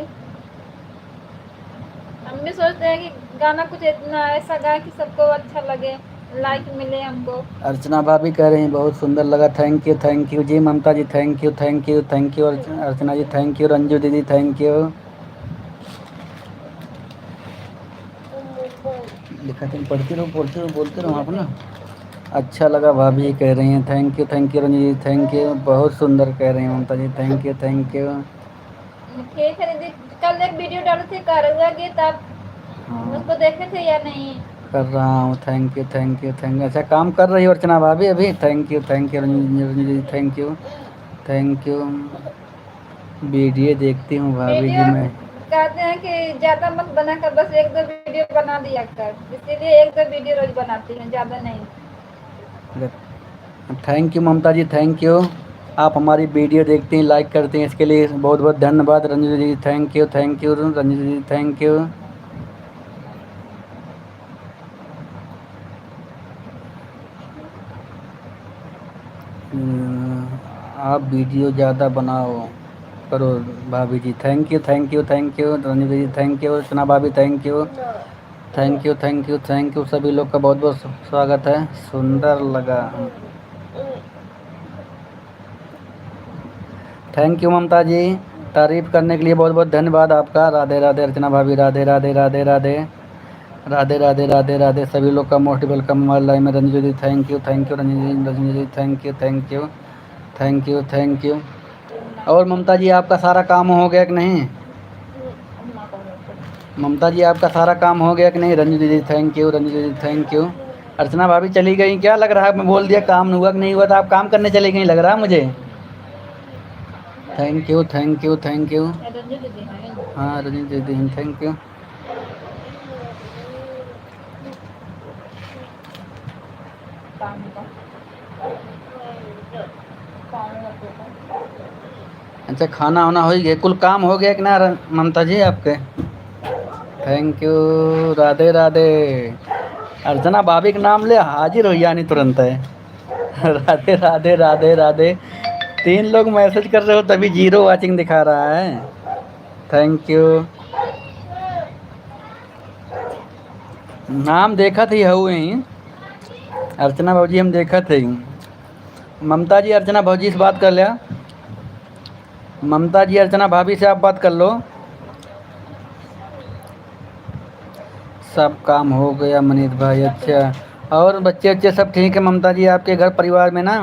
हम भी सोचते हैं कि गाना कुछ इतना ऐसा गाए कि सबको अच्छा लगे, लाइक मिले हमको। अर्चना भाभी कह रही हैं बहुत सुंदर लगा, थैंक यू जी। Mamta ji thank you Archana ji thank you. Ranju दीदी थैंक यू। लिखा तुम पढ़ती रहो बोलते रहो आप ना। अच्छा लगा भाभी कह रही हैं, thank you Ranju ji thank you. बहुत सुंदर कह रही हैं ममता जी, थैंक यू। ठीक है दीदी, कल एक वीडियो डाले थे कारवा गीत, आप हाँ उसको देखे थे या नहीं? कर रहा हूँ, थैंक यू। अच्छा काम कर रही हो अर्चना भाभी अभी? Thank you Ranju ji thank you. Video देखती हूँ भाभी जी वीडियो मैं। कहते हैं कि ज्यादा मत बना कर, बस एक दो वीडियो बना दिया कर, इसीलिए एक दो वीडियो रोज बनाती हूँ, ज्यादा नहीं। Thank you Mamta ji thank you. आप हमारी वीडियो देखते हैं, लाइक करते हैं, इसके लिए बहुत बहुत धन्यवाद। Ranju ji thank you Ranju ji thank you. आप वीडियो ज़्यादा बनाओ करो भाभी जी, thank you Ranju ji thank you. सुना भाभी थैंक यू। सभी लोग का बहुत बहुत स्वागत है, सुंदर लगा। थैंक यू ममता जी, तारीफ़ करने के लिए बहुत बहुत धन्यवाद आपका। राधे राधे अर्चना भाभी, राधे राधे राधे राधे राधे राधे राधे राधे। सभी लोग का मोस्ट वेलकम हमारे लाइव में। Ranju ji thank you Ranju ji thank you. और ममता जी आपका सारा काम हो गया कि नहीं? ममता जी आपका सारा काम हो गया कि नहीं? रंजू दीदी थैंक यू। अर्चना भाभी चली गई क्या? लग रहा है मैं बोल दिया काम हुआ कि नहीं हुआ, तो आप काम करने चली गई लग रहा है मुझे। Thank you. हाँ रंजू दीदी थैंक यू। अच्छा खाना वाना हो गया, कुल काम हो गया कि ना ममता जी आपके? Thank you. राधे राधे। अर्चना भाभी का नाम ले हाजिर हो यानी तुरंत है। राधे राधे राधे राधे। 3 लोग मैसेज कर रहे हो तभी 0 वाचिंग दिखा रहा है। Thank you. नाम देखा थी हुए ही अर्चना भाजी, हम देखा थे। ममता जी अर्चना भाजी से बात कर लिया। ममता जी अर्चना भाभी से आप बात कर लो। सब काम हो गया मनीष भाई, अच्छा। और बच्चे बच्चे सब ठीक है ममता जी आपके घर परिवार में ना?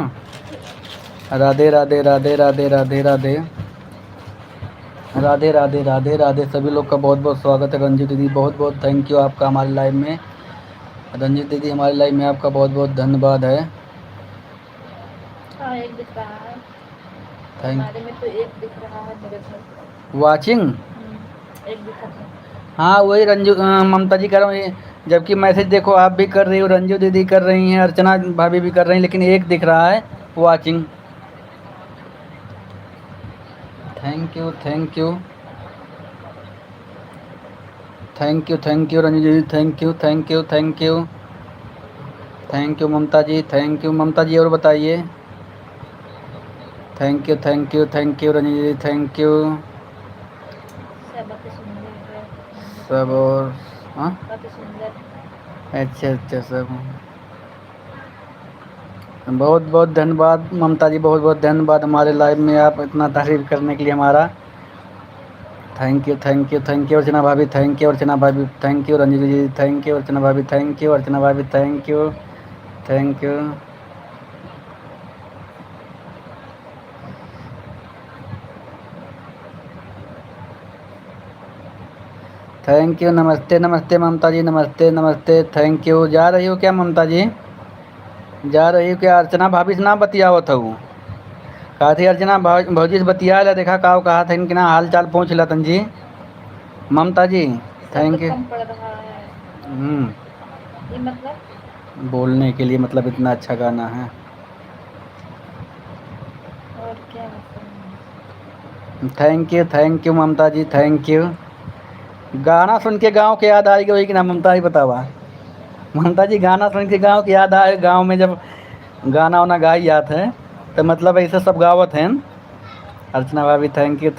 राधे राधे राधे राधे राधे राधे राधे राधे राधे राधे। सभी लोग का बहुत बहुत स्वागत है। रंजू दीदी बहुत बहुत थैंक यू आपका हमारे लाइव में। रंजू दीदी हमारे लाइव में आपका बहुत बहुत धन्यवाद है। एक दिख रहा है हमारे में, तो एक दिख रहा है मेरे में वाचिंग। एक दिख रहा है। हाँ वही रंजू ममता जी कर रही हैं, जबकि मैसेज देखो आप भी कर रही हो, रंजू दीदी कर रही हैं, अर्चना भाभी भी कर रही हैं, लेकिन एक दिख रहा है वाचिंग। थैंक यू रंजू दीदी थैंक यू ममता जी और बताइए। थैंक यू रंजू दीदी थैंक यू। सब और हाँ अच्छा सब बहुत बहुत धन्यवाद ममता जी, बहुत बहुत धन्यवाद हमारे लाइव में आप इतना तारीफ करने के लिए हमारा। थैंक यू अर्चना भाभी थैंक यू अर्चना भाभी thank you Ranju ji thank you Archana भाभी थैंक यू अर्चना भाभी थैंक यू थैंक यू। नमस्ते ममता जी, नमस्ते थैंक यू। जा रही हो क्या ममता जी? जा रही हो क्या? अर्चना भाभी से ना बतियावत हूँ, कहा थी अर्चना भौजी से बतिया ला, देखा कहा था इनके ना हाल चाल पूछ ला तन जी। Mamta ji thank you. ये मतलब बोलने के लिए मतलब इतना अच्छा गाना है। और क्या thank you Mamta ji thank you. गाना सुन के गांव के याद आएगी वही कि ना ममता जी बतावा? ममता जी गाना सुन के गांव की याद आए, गांव में जब गाना वाना गाई जाते हैं तो मतलब ऐसे सब गावत हैं। अर्चना भाभी थैंक यू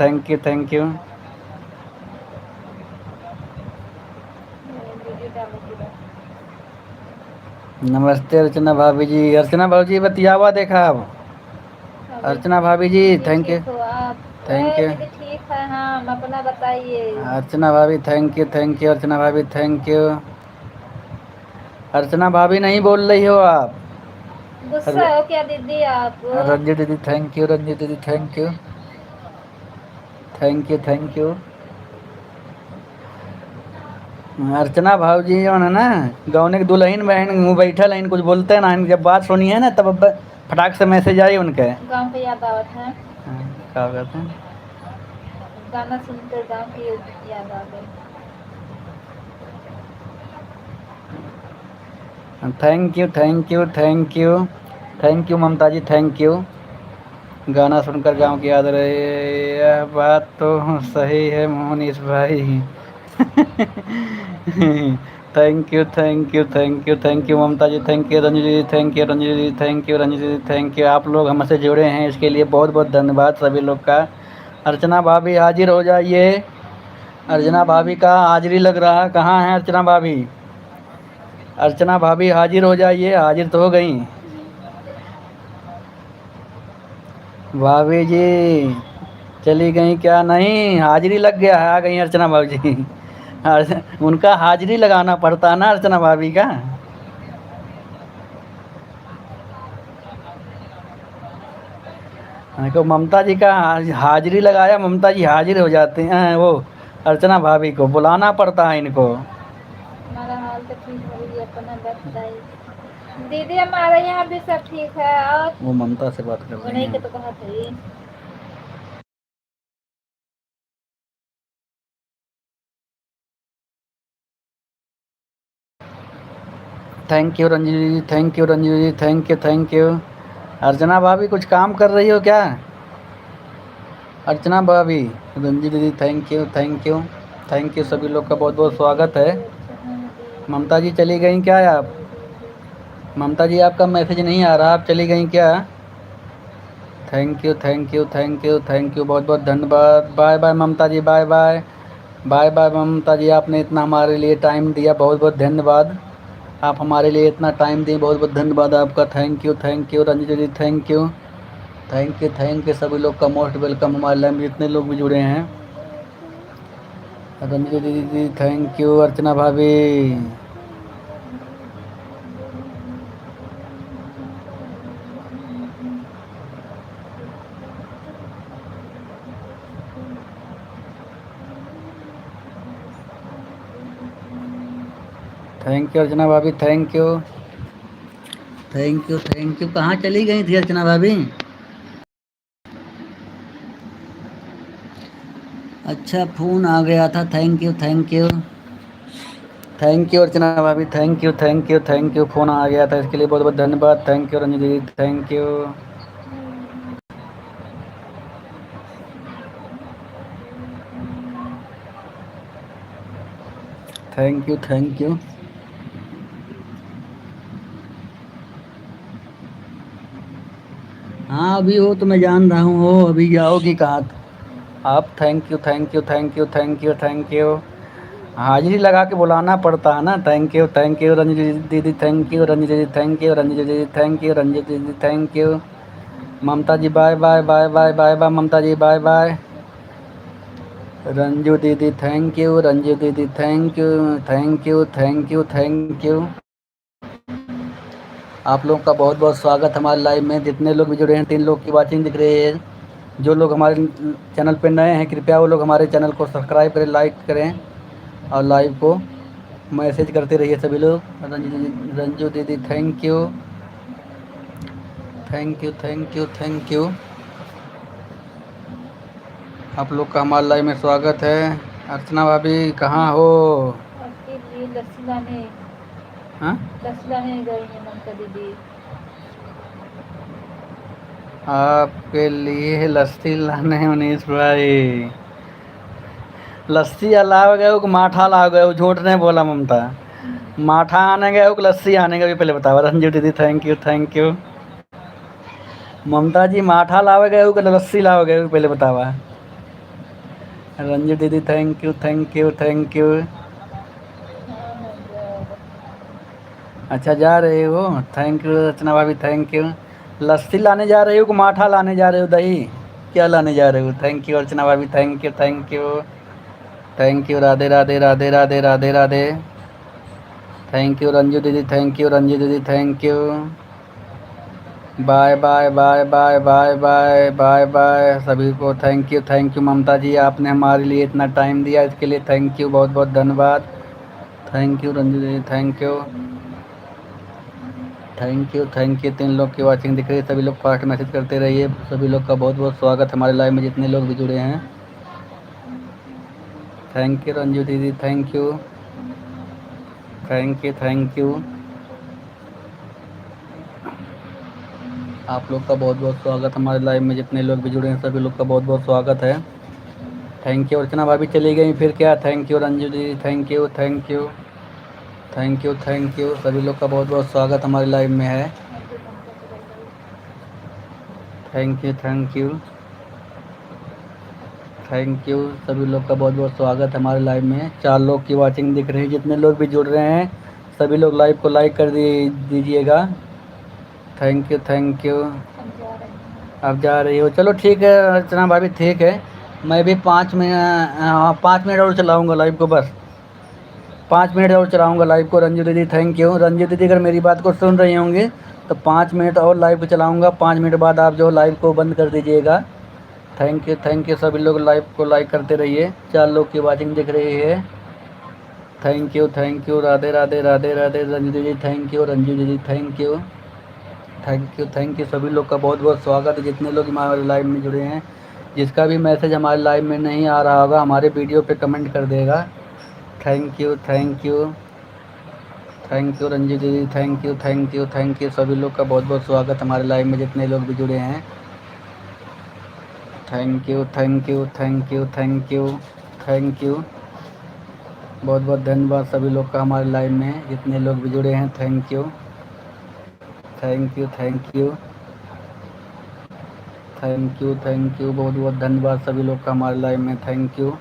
नमस्ते अर्चना भाभी जी। अर्चना भाभी जी बतिया हुआ देखा आप। अभी अर्चना भाभी जी दीदी थैंक यू। ठीक हो आप? थैंक यू दीदी ठीक है हम, अपना बताइए। अर्चना भाभी थैंक यू अर्चना भाभी थैंक यू। अर्चना भाभी नहीं बोल रही हो आप। गुस्सा हो क्या दीदी आप? रंजू दीदी थैंक यू। रंजू दीदी thank you thank you. Archana भाव जी जो है ना गौने की दुल्हन बहन मुँह बैठल है, कुछ बोलते हैं ना, जब बात सुनी है ना तब अब फटाक से मैसेज आई उनके। गांव के याद आवत है, क्या कहते हैं, गाना सुनकर गांव की याद आ गई। Thank you Mamta ji thank you. गाना सुनकर गांव की याद रही, यह बात तो सही है मोहनीश भाई। Thank you Mamta ji thank you. Ranju ji thank you. Ranju ji thank you. Ranju ji thank you. आप लोग हमसे जुड़े हैं इसके लिए बहुत बहुत धन्यवाद सभी लोग का। अर्चना भाभी हाजिर हो जाइए। अर्चना भाभी का हाजिरी लग रहा है, कहाँ है अर्चना भाभी? अर्चना भाभी हाजिर हो जाइए। हाजिर तो हो गई भाभी जी, चली गई क्या? नहीं, हाजिरी लग गया है, आ गई अर्चना भाभी जी। उनका हाजिरी लगाना पड़ता है ना अर्चना भाभी का। देखो ममता जी का हाजिरी लगाया, ममता जी हाजिर हो जाते हैं, वो अर्चना भाभी को बुलाना पड़ता है इनको। हमारा हाल तो ठीक हो गई, अपना बताइए। दीदी हमारे यहाँ भी सब ठीक है। और वो ममता से बात कर रही उन्हीं के हैं। तो कहा थी। Thank you Ranju ji thank you. Ranju ji thank you. Archana भाभी कुछ काम कर रही हो क्या? अर्चना भाभी, रंजू दीदी थैंक यू। सभी लोग का बहुत बहुत स्वागत है। ममता जी चली गई क्या आप? ममता जी आपका मैसेज नहीं आ रहा, आप चली गई क्या? थैंक यू बहुत बहुत धन्यवाद। Bye bye Mamta ji, bye bye. Bye bye Mamta ji, आपने इतना हमारे लिए टाइम दिया, बहुत बहुत धन्यवाद। आप हमारे लिए इतना टाइम दिए, बहुत बहुत धन्यवाद आपका। Thank you Ranju ji thank you. सभी लोग का मोस्ट वेलकम हमारे लाइव में जितने लोग भी जुड़े हैं। रंजू दीदी थैंक यू। अर्चना भाभी थैंक यू। अर्चना भाभी थैंक यू। कहाँ चली गई थी अर्चना भाभी? अच्छा फ़ोन आ गया था। थैंक यू अर्चना भाभी थैंक यू। फ़ोन आ गया था इसके लिए बहुत बहुत धन्यवाद। थैंक यू रंजू दीदी थैंक यू। Thank you. हाँ अभी हो तो मैं जान रहा हूँ, हो अभी जाओगी कहाँ आप? Thank you. हाजिरी लगा के बुलाना पड़ता है ना। थैंक यू रंजू दीदी थैंक यू। रंजू दीदी थैंक यू। रंजू दीदी थैंक यू। रंजू दीदी thank you. Mamta ji bye bye Mamta ji bye bye. Ranju दीदी थैंक यू। रंजू दीदी थैंक यू। आप लोगों का बहुत बहुत स्वागत हमारे लाइव में। जितने लोग भी जुड़े हैं, 3 लोग की वाचिंग दिख रही है। जो लोग हमारे चैनल पे नए हैं कृपया वो लोग हमारे चैनल को सब्सक्राइब करें, लाइक करें और लाइव को मैसेज करते रहिए सभी लोग। रंजू दीदी थैंक यू। आप लोग का हमारे लाइव में स्वागत है। अर्चना भाभी कहाँ हो? आपके लिए लस्सी लाने हाँ गई है ममता दीदी। आपके लिए लस्सी लाने मनीष भाई। लस्सी अलाव गए हो कि माठा ला गए हो? झूठ नहीं बोला ममता। माठा आने गए हो कि लस्सी आने गए? पहले बताओ रंजू दीदी थैंक यू। ममता जी माठा लावे गए हो कि लस्सी लावे गए हो? पहले बतावा। रंजू दीदी थैंक यू। अच्छा जा रहे हो, थैंक यू रचना भाभी, थैंक यू। लस्सी लाने जा रहे हो कि माठा लाने जा रहे हो, दही क्या लाने जा रहे हो? थैंक यू अर्चना भाभी, thank you thank you thank you. Radhe Radhe Radhe Radhe Radhe Radhe. Thank you Ranju दीदी, थैंक यू रंजू दीदी, thank you. Bye bye bye bye bye bye bye bye सभी को थैंक यू ममता जी, आपने हमारे लिए इतना टाइम दिया, इसके लिए थैंक यू, बहुत बहुत धन्यवाद। थैंक यू रंजू दीदी, thank you thank you thank you. 3 लोग की वाचिंग दिख रही है, सभी लोग फास्ट मैसेज करते रहिए। सभी लोग का बहुत बहुत स्वागत हमारे लाइव में, जितने लोग भी जुड़े हैं। थैंक यू रंजू दीदी, thank you thank you thank you. आप लोग का बहुत बहुत स्वागत हमारे लाइव में, जितने लोग भी जुड़े हैं सभी लोग का बहुत बहुत स्वागत है। Thank you. अर्चना भाभी चली गई फिर क्या? थैंक यू रंजू दीदी, thank you thank you thank you thank you. सभी लोग का बहुत बहुत स्वागत हमारे लाइव में है। Thank you thank you thank you. सभी लोग का बहुत बहुत स्वागत है हमारे लाइव में। 4 लोग की वाचिंग दिख रही है, जितने लोग भी जुड़ रहे हैं सभी लोग लाइव को लाइक कर दीजिएगा। Thank you thank you. अब जा रही हो, चलो ठीक है अर्चना भाभी, ठीक है। मैं भी 5 मिनट और चलाऊँगा लाइव को, बस 5 मिनट और चलाऊँगा लाइव को। रंजू दीदी थैंक यू। रंजू दीदी अगर मेरी बात को सुन रही होंगी तो 5 मिनट और लाइव को चलाऊँगा, 5 मिनट बाद आप जो लाइव को बंद कर दीजिएगा। थैंक यू सभी लोग लाइव को लाइक करते रहिए। 4 लोग की वाचिंग दिख रही है। Thank you Radhe Radhe Radhe Radhe. रंजू दीदी थैंक यू, रंजू दीदी थैंक यू थैंक यू। सभी लोग का बहुत बहुत स्वागत है, जितने लोग हमारे लाइव में जुड़े हैं। जिसका भी मैसेज हमारे लाइव में नहीं आ रहा होगा हमारे वीडियो पे कमेंट कर देगा। थैंक यू रंजू दीदी, थैंक यू। सभी लोग का बहुत बहुत स्वागत हमारे लाइव में, जितने लोग भी जुड़े हैं। थैंक यू बहुत बहुत धन्यवाद सभी लोग का हमारे लाइव में, जितने लोग भी जुड़े हैं। थैंक यू बहुत बहुत धन्यवाद सभी लोग का हमारे लाइव में। Thank you.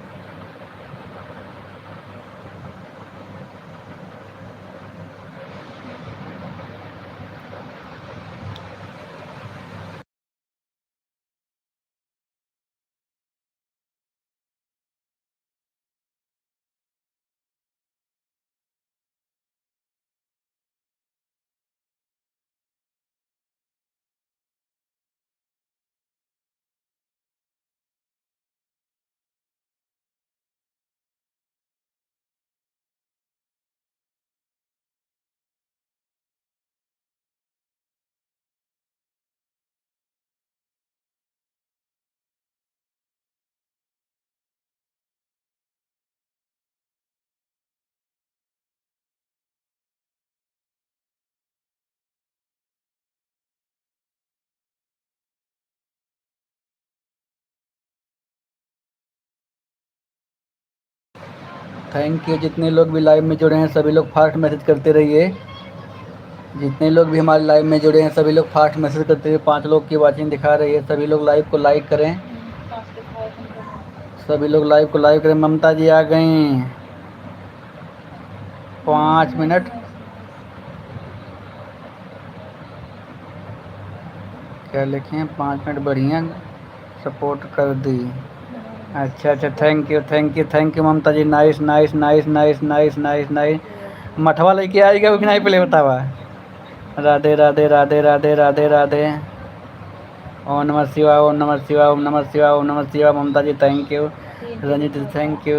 Thank you. जितने लोग भी लाइव में जुड़े हैं सभी लोग फास्ट मैसेज करते रहिए। जितने लोग भी हमारे लाइव में जुड़े हैं सभी लोग फास्ट मैसेज करते हुए। 5 लोग की वाचिंग दिखा रही है, सभी लोग लाइव को लाइक करें। सभी लोग लाइव को लाइक करें। ममता जी आ गई। 5 मिनट क्या लिखे हैं? 5 मिनट बढ़िया सपोर्ट कर दी। अच्छा thank you Mamta ji. Nice. मठवा लेके आएगा वो कि नहीं पहले बतावा। राधे राधे राधे राधे राधे राधे। ओम नमः शिवाय, ओम नमः शिवाय, ओम नमः शिवाय, ओम नमः शिवाय। Mamta ji thank you. Ranjit ji thank you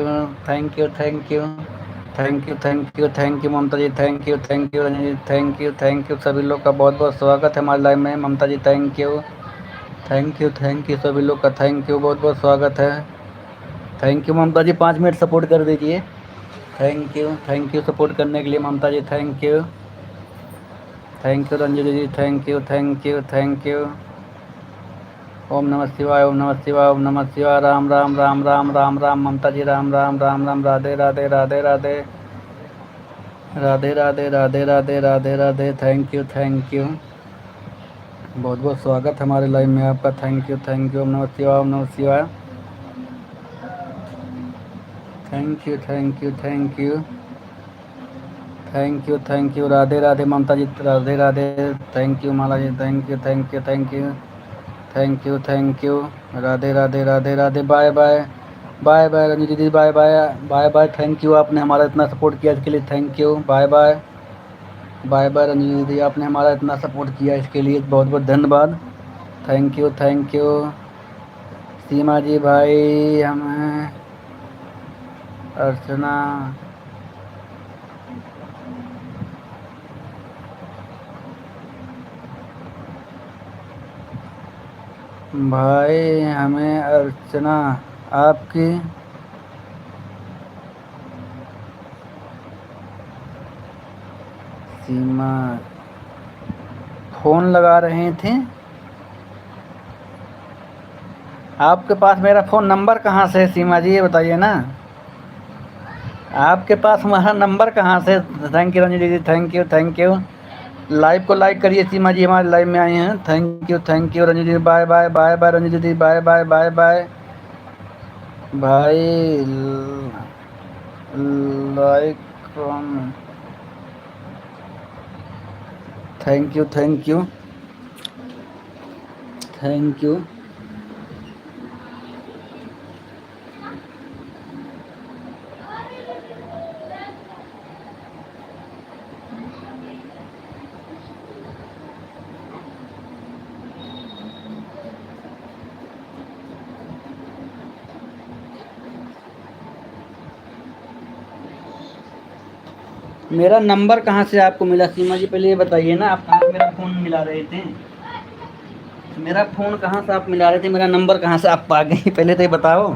Mamta ji, thank you Ranjit, thank you. सभी लोग का बहुत बहुत स्वागत है हमारे लाइव में। ममता जी थैंक यू सभी लोग का थैंक यू, बहुत बहुत स्वागत है। Thank you Mamta ji, 5 minute support कर दीजिए। थैंक यू सपोर्ट करने के लिए Mamta ji, thank you Ranju ji, thank you. Om नमः शिवाय, ओम नमः शिवाय, ओम नमः शिवाय। राम राम राम राम राम राम। ममता जी राम राम राम राम। राधे राधे राधे राधे राधे राधे राधे राधे राधे राधे। थैंक यू बहुत बहुत स्वागत हमारे लाइव में आपका। थैंक यू ओम नमः शिवाय, ओम नमः शिवाय। Thank you thank you Radhe Radhe Mamta ji, Radhe Radhe. Thank you Mala ji, thank you thank you thank you thank you thank you. Radhe Radhe Radhe Radhe. Bye bye bye bye Ranju दीदी, bye bye bye bye. Thank you, आपने हमारा इतना सपोर्ट किया इसके लिए thank you. Bye bye bye bye Ranju दीदी, आपने हमारा इतना सपोर्ट किया इसके लिए बहुत बहुत धन्यवाद। Thank you thank you. Seema ji भाई हमें अर्चना भाई हमें अर्चना आपकी सीमा फ़ोन लगा रहे थे। आपके पास मेरा फ़ोन नंबर कहाँ से है सीमा जी, ये बताइए ना। आपके पास हमारा नंबर कहाँ से। थैंक यू रंजू दीदी, thank you thank you. Live को लाइक करिए, सीमा जी हमारे लाइव में आए हैं। थैंक यू रंजू दीदी, bye bye bye bye Ranju दीदी, बाय बाय बाय बाय भाई। Like thank you thank you thank you. मेरा नंबर कहाँ से आपको मिला सीमा जी, पहले ये बताइए ना। आप कहाँ से मेरा फ़ोन मिला रहे थे। मेरा फ़ोन कहाँ से आप मिला रहे थे, मेरा नंबर कहाँ से आप पा गए पहले तो ये बताओ।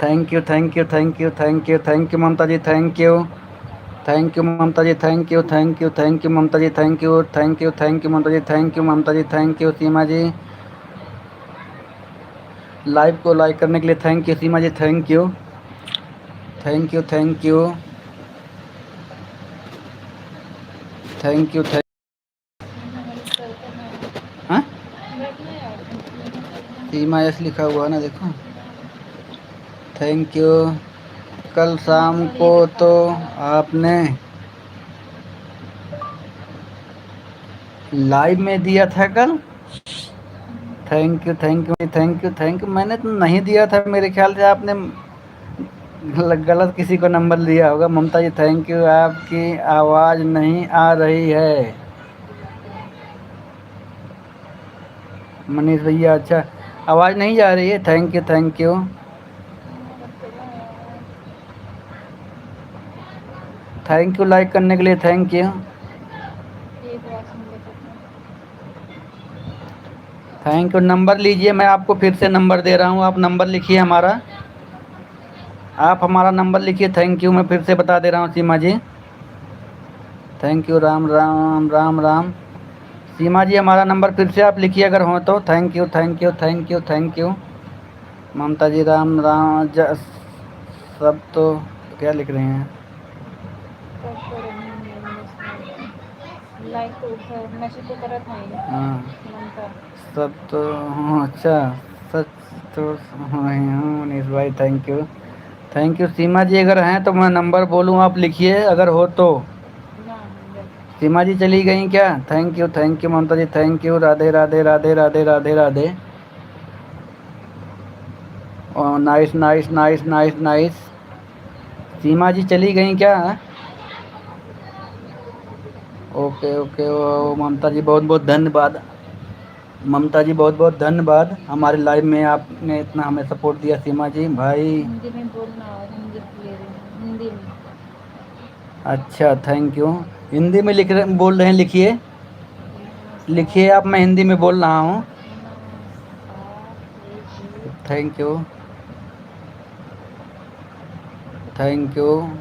Thank you thank you thank you thank you thank you Mamta ji, thank you Mamta ji, thank you Mamta ji, thank you Mamta ji, thank you Mamta ji, thank you Seema ji. Live को लाइक करने के लिए thank you Seema ji, thank you thank you thank you thank you thank. हाँ Seema yes लिखा हुआ है ना, देखो। Thank you. कल शाम को तो आपने लाइव में दिया था कल। Thank you thank you thank you thank you. मैंने तो नहीं दिया था, मेरे ख्याल से आपने गलत किसी को नंबर दिया होगा। ममता जी थैंक यू। आपकी आवाज़ नहीं आ रही है मनीष भैया, अच्छा आवाज़ नहीं जा रही है। Thank you thank you like करने के लिए thank you thank you. Number लीजिए, मैं आपको फिर से नंबर दे रहा हूँ, आप नंबर लिखिए हमारा। आप हमारा नंबर लिखिए। थैंक यू, मैं फिर से बता दे रहा हूँ सीमा जी। Thank you Ram Ram Ram Ram. सीमा जी हमारा नंबर फिर से आप लिखिए अगर हो तो। Thank you thank you thank you thank you. Mamta ji Ram Ram सब तो क्या लिख रहे हैं। हाँ सब तो हाँ, अच्छा सच तो हाँ हूँ मनीष भाई, थैंक यू सीमा जी। अगर हैं तो मैं नंबर बोलूँ, आप लिखिए अगर हो तो। सीमा जी चली गई क्या। Thank you Mamta ji, thank you. Radhe Radhe Radhe Radhe Radhe Radhe. और nice nice nice nice nice. Seema ji चली गई क्या। Okay okay. ओ ममता जी बहुत बहुत धन्यवाद। ममता जी बहुत बहुत धन्यवाद, हमारे लाइव में आपने इतना हमें सपोर्ट दिया। सीमा जी भाई हिंदी में बोलना और हिंदी में। अच्छा थैंक यू। हिंदी में बोल रहे हैं, लिखिए लिखिए आप, मैं हिंदी में बोल रहा हूँ। Thank you thank you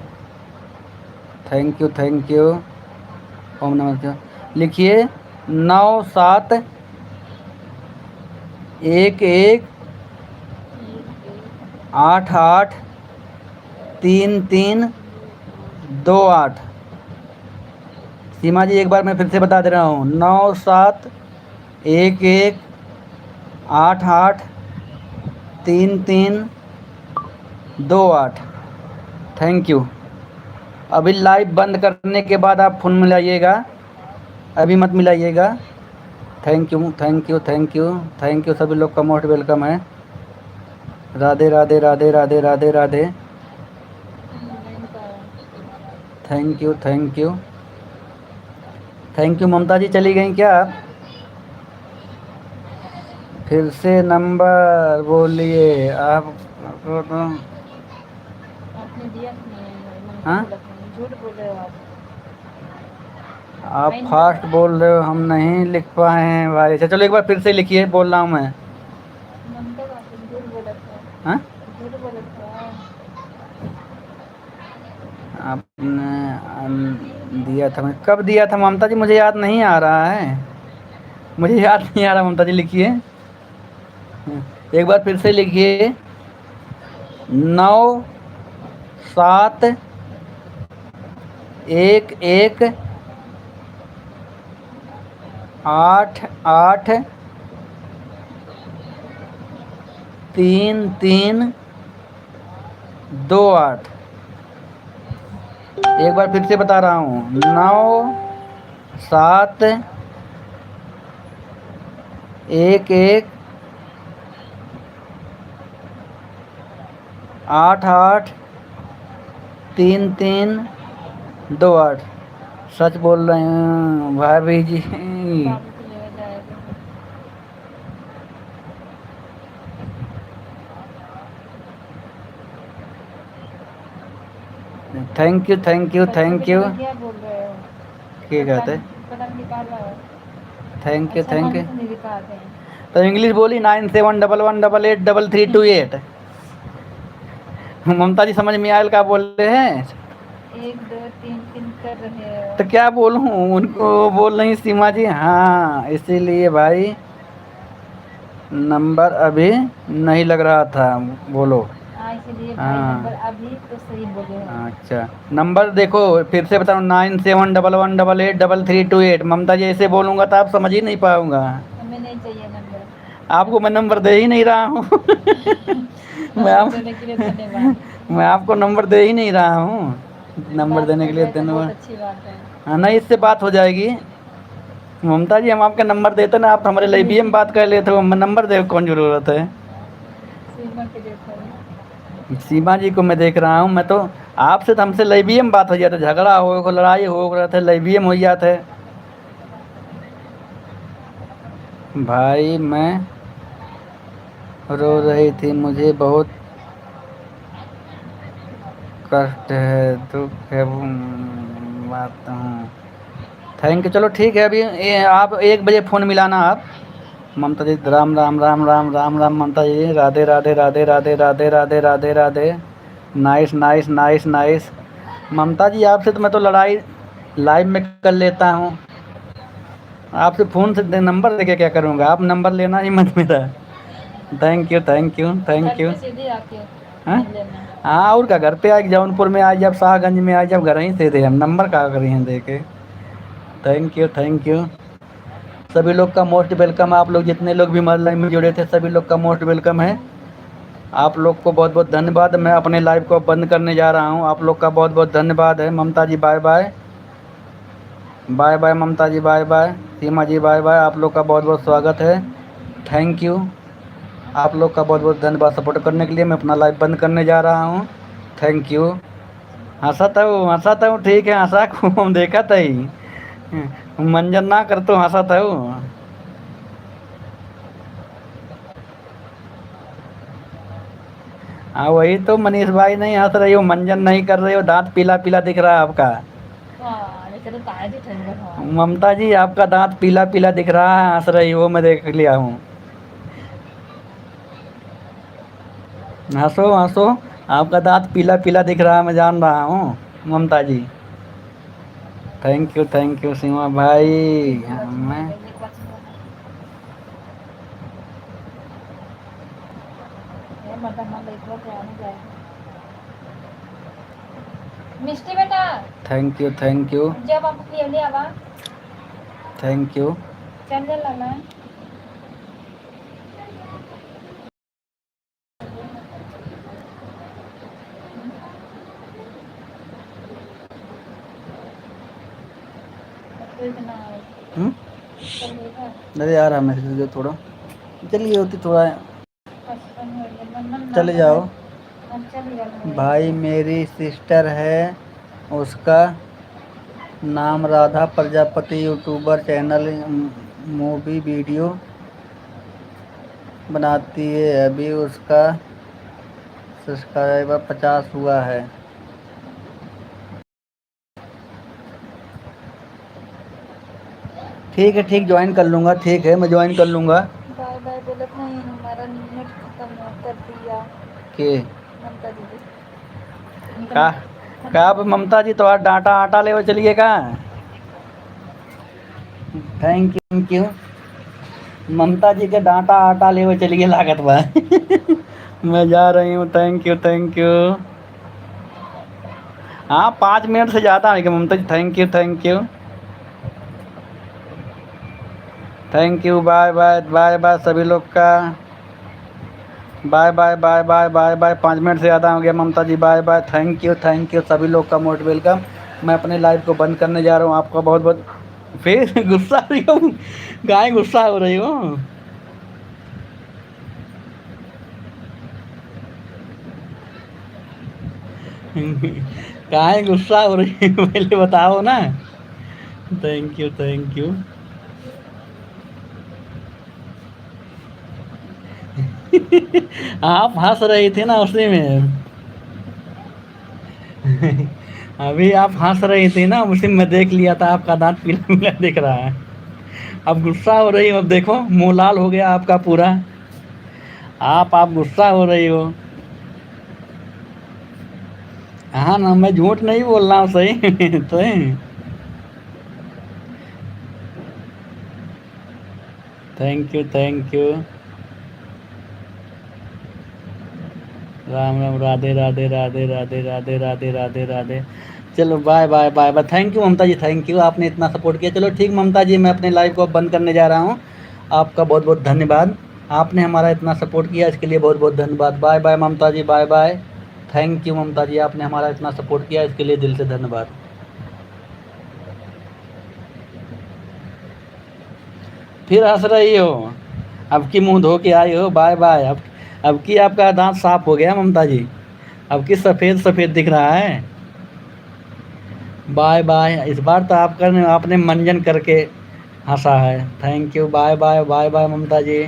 thank you. Om नमः शिवाय लिखिए। 9711883328। सीमा जी एक बार मैं फिर से बता दे रहा हूँ। 9711883328। Thank you. अभी लाइव बंद करने के बाद आप फ़ोन मिलाइएगा, अभी मत मिलाइएगा। Thank you thank you thank you thank you, सभी लोग का मोस्ट वेलकम है। Radhe Radhe Radhe Radhe Radhe Radhe. Thank you thank you thank you. Mamta ji चली गई क्या आप? फिर से नंबर बोलिए आप तो। आपने दिया नहीं, हाँ, झूठ बोल रहे हो आप फास्ट बोल रहे हो, हम नहीं लिख पाए हैं भाई। अच्छा चलो एक बार फिर से लिखिए, बोल रहा हूँ मैं। ममता का झूठ बोला था, हाँ, झूठ बोला था। आपने दिया था, मैं कब दिया था ममता जी? मुझे याद नहीं आ रहा है, मुझे याद नहीं आ रहा। ममता जी लिखिए, एक बार फिर से लिखिए। 9 7 1 1 8 8 3 3 2 8। एक बार फिर से बता रहा हूँ, 9 7 1 1 8 8 3 3 2 8। सच बोल रहे हैं भाभी जी। बाबू को ले जाएगा। Thank you thank you thank you. क्या बोल रहे हो? ठीक है, पता निकाला है। थैंक यू अच्छा, थैंक हम यू। तो नहीं दिखाते हैं। तो इंग्लिश बोली 9711883328। ममता जी समझ में आयल का बोल रहे हैं? 1 2 3 3 कर रहे हो। तो क्या बोलूँ, उनको बोल रही सीमा जी। हाँ, इसीलिए भाई नंबर अभी नहीं लग रहा था, बोलो। इसीलिए भाई हाँ, नंबर अभी तो सही बोले हो। अच्छा नंबर देखो फिर से बता रहा हूँ, 9711883328। ममता जी ऐसे बोलूँगा तो आप समझ ही नहीं पाऊँगा। हमें नहीं चाहिए नंबर। आपको मैं नंबर दे ही नहीं रहा हूँ। नंबर देने के लिए धन्यवाद। मैं आपको नंबर दे ही नहीं रहा हूँ, नंबर बात देने कर के लिए रहे तो बहुत धन्यवाद। अच्छी बात है। हाँ, नहीं इससे बात हो जाएगी। ममता जी हम आपका नंबर देते ना, आप हमारे लिए भी हम बात कर लेते हो, नंबर दे कौन ज़रूरत है। सीमा के देखो। सीमा जी को मैं देख रहा हूँ, मैं तो आपसे तो हमसे लैबियम बात हो जाता, झगड़ा हो लड़ाई हो रहा था, लैबियम हो जाता है भाई। मैं रो रही थी, मुझे बहुत कष्ट है, दुख है, बात हूँ। थैंक यू, चलो ठीक है। अभी आप 1 बजे फ़ोन मिलाना आप। Mamta ji Ram Ram Ram Ram Ram Ram. Mamta ji Radhe Radhe Radhe Radhe Radhe Radhe Radhe Radhe. Nice nice nice nice. Mamta ji आपसे तो मैं तो लड़ाई लाइव में कर लेता हूँ, आपसे फ़ोन से नंबर लेके क्या करूँगा? आप नंबर लेना ही मत मेरा। Thank you thank you thank you. सीधे आके हाँ, मिल लेना। हाँ और क्या, घर पे आ जौनपुर में आ जब शाहगंज में आ जब घर ही से दे हम नंबर का करी हैं दे के। Thank you thank you. सभी लोग का मोस्ट वेलकम है। आप लोग जितने लोग भी हमारे लाइव में जुड़े थे सभी लोग का मोस्ट वेलकम है। आप लोग को बहुत बहुत धन्यवाद। मैं अपने लाइव को बंद करने जा रहा हूँ। आप लोग का बहुत बहुत धन्यवाद है। Mamta ji bye bye, bye bye Mamta ji, bye bye सीमा जी, बाय बाय। आप लोग का बहुत बहुत स्वागत है। थैंक यू, आप लोग का बहुत बहुत धन्यवाद सपोर्ट करने के लिए। मैं अपना लाइव बंद करने जा रहा हूँ। Thank you. हंसा था ठीक है, हंसा खूब हम देखा था ही, मंजन ना कर तो हंसा था। हाँ वही तो, मनीष भाई नहीं हंस रही हो, मंजन नहीं कर रहे हो, दांत पीला पीला दिख रहा है आपका। ममता जी आपका दांत पीला पीला दिख रहा है, हंस रही हो, मैं देख लिया हूँ। हंसो हंसो, आपका दांत पीला पीला दिख रहा है, मैं जान रहा हूँ ममता जी। थैंक यू सीमा भाई। मैं मिष्टी बेटा, थैंक यू जब आप ले आवा थैंक यू। चल लाना। अरे यार हम मैसेज दो थोड़ा, चलिए होती थोड़ा, चले जाओ। भाई मेरी सिस्टर है, उसका नाम Radha Prajapati, YouTuber channel movie video बनाती है, अभी उसका सब्सक्राइबर 50 हुआ है। ठीक है, ठीक, ज्वाइन कर लूँगा, ठीक है, मैं ज्वाइन कर लूँगा। बाय बाय बोलत नहीं, हमारा नेट खत्म कर दिया के ममता दीदी। का आप ममता जी तो आज डांटा आटा ले चलिए का। थैंक यू ममता जी के डांटा आटा ले चलिए लागत बा। मैं जा रही हूँ, थैंक यू थैंक यू। हाँ 5 मिनट से ज़्यादा है कि Mamta ji, thank you thank you thank you. Bye bye bye bye सभी लोग का, bye bye bye bye bye bye. 5 minute से ज़्यादा हो गया Mamta ji, bye bye, thank you सभी लोग का मोस्ट वेलकम। मैं अपने लाइव को बंद करने जा रहा हूँ, आपका बहुत बहुत। फिर गुस्सा रही हो, गाय गुस्सा हो रही हो। काहे गुस्सा हो रही है पहले बताओ ना। थैंक यू आप हंस रही थी ना उसी में। अभी आप हंस रही थी ना उसी में, देख लिया था आपका दांत पीला पीला दिख रहा है। अब गुस्सा हो रही हो, अब देखो मुंह लाल हो गया आपका पूरा। आप गुस्सा हो रही हो। हाँ ना, मैं झूठ नहीं बोल रहा हूँ, सही तो है। Thank you. राम राम, राधे राधे राधे राधे राधे राधे राधे राधे। चलो bye bye bye bye. Thank you Mamta ji, thank you, आपने इतना सपोर्ट किया। चलो ठीक ममता जी, मैं अपने लाइव को बंद करने जा रहा हूँ। आपका बहुत बहुत धन्यवाद, आपने हमारा इतना सपोर्ट किया, इसके लिए बहुत बहुत धन्यवाद। Bye bye Mamta ji, bye bye. Thank you Mamta ji, आपने हमारा इतना सपोर्ट किया, इसके लिए दिल से धन्यवाद। फिर हंस रही हो, अब की मुंह धो के आई हो। Bye bye. अब की आपका दांत साफ हो गया ममता जी, अब की सफ़ेद सफ़ेद दिख रहा है। Bye bye. इस बार तो आपने मंजन करके हंसा है। Thank you, bye bye bye bye Mamta ji,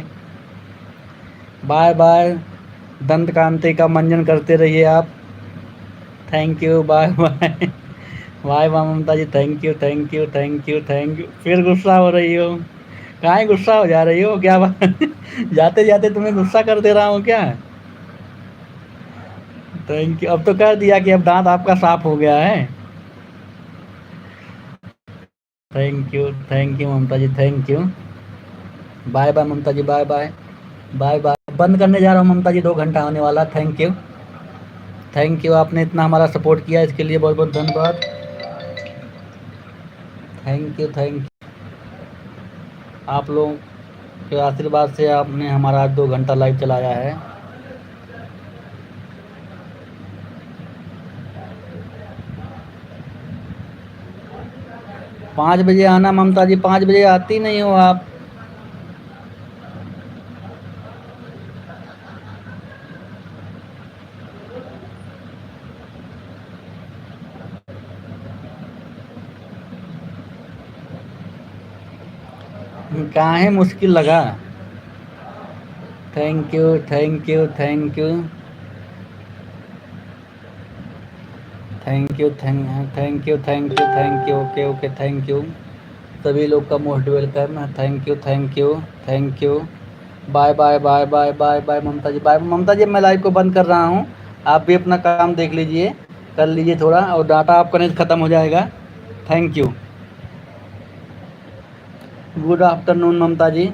bye bye. Dant Kanti का मंजन करते रहिए आप। Thank you, bye bye bye bye Mamta ji, thank you. फिर गुस्सा हो रही हो, काहे गुस्सा हो जा रही हो, क्या बात? जाते जाते तुम्हें गुस्सा कर दे रहा हूँ क्या? थैंक यू, अब तो कर दिया कि अब दांत आपका साफ हो गया है। Thank you Mamta ji, thank you. Bye bye Mamta ji, bye bye bye bye. बंद करने जा रहा हूँ ममता जी, 2 घंटा होने वाला। थैंक यू, आपने इतना हमारा सपोर्ट किया, इसके लिए बहुत बहुत धन्यवाद। Thank you. आप लोगों के आशीर्वाद से आपने हमारा आज 2 घंटा लाइव चलाया है। पाँच बजे आना ममता जी, 5 बजे आती नहीं हो आप। काहे मुश्किल लगा। Thank you. Okay thank you. सभी लोग का most welcome. Thank you. Bye bye bye bye bye bye Mamta ji, bye Mamta ji. मैं लाइव को बंद कर रहा हूँ, आप भी अपना काम देख लीजिए, कर लीजिए थोड़ा, और डाटा आपका नहीं ख़त्म हो जाएगा। Thank you. Good afternoon Mamta ji.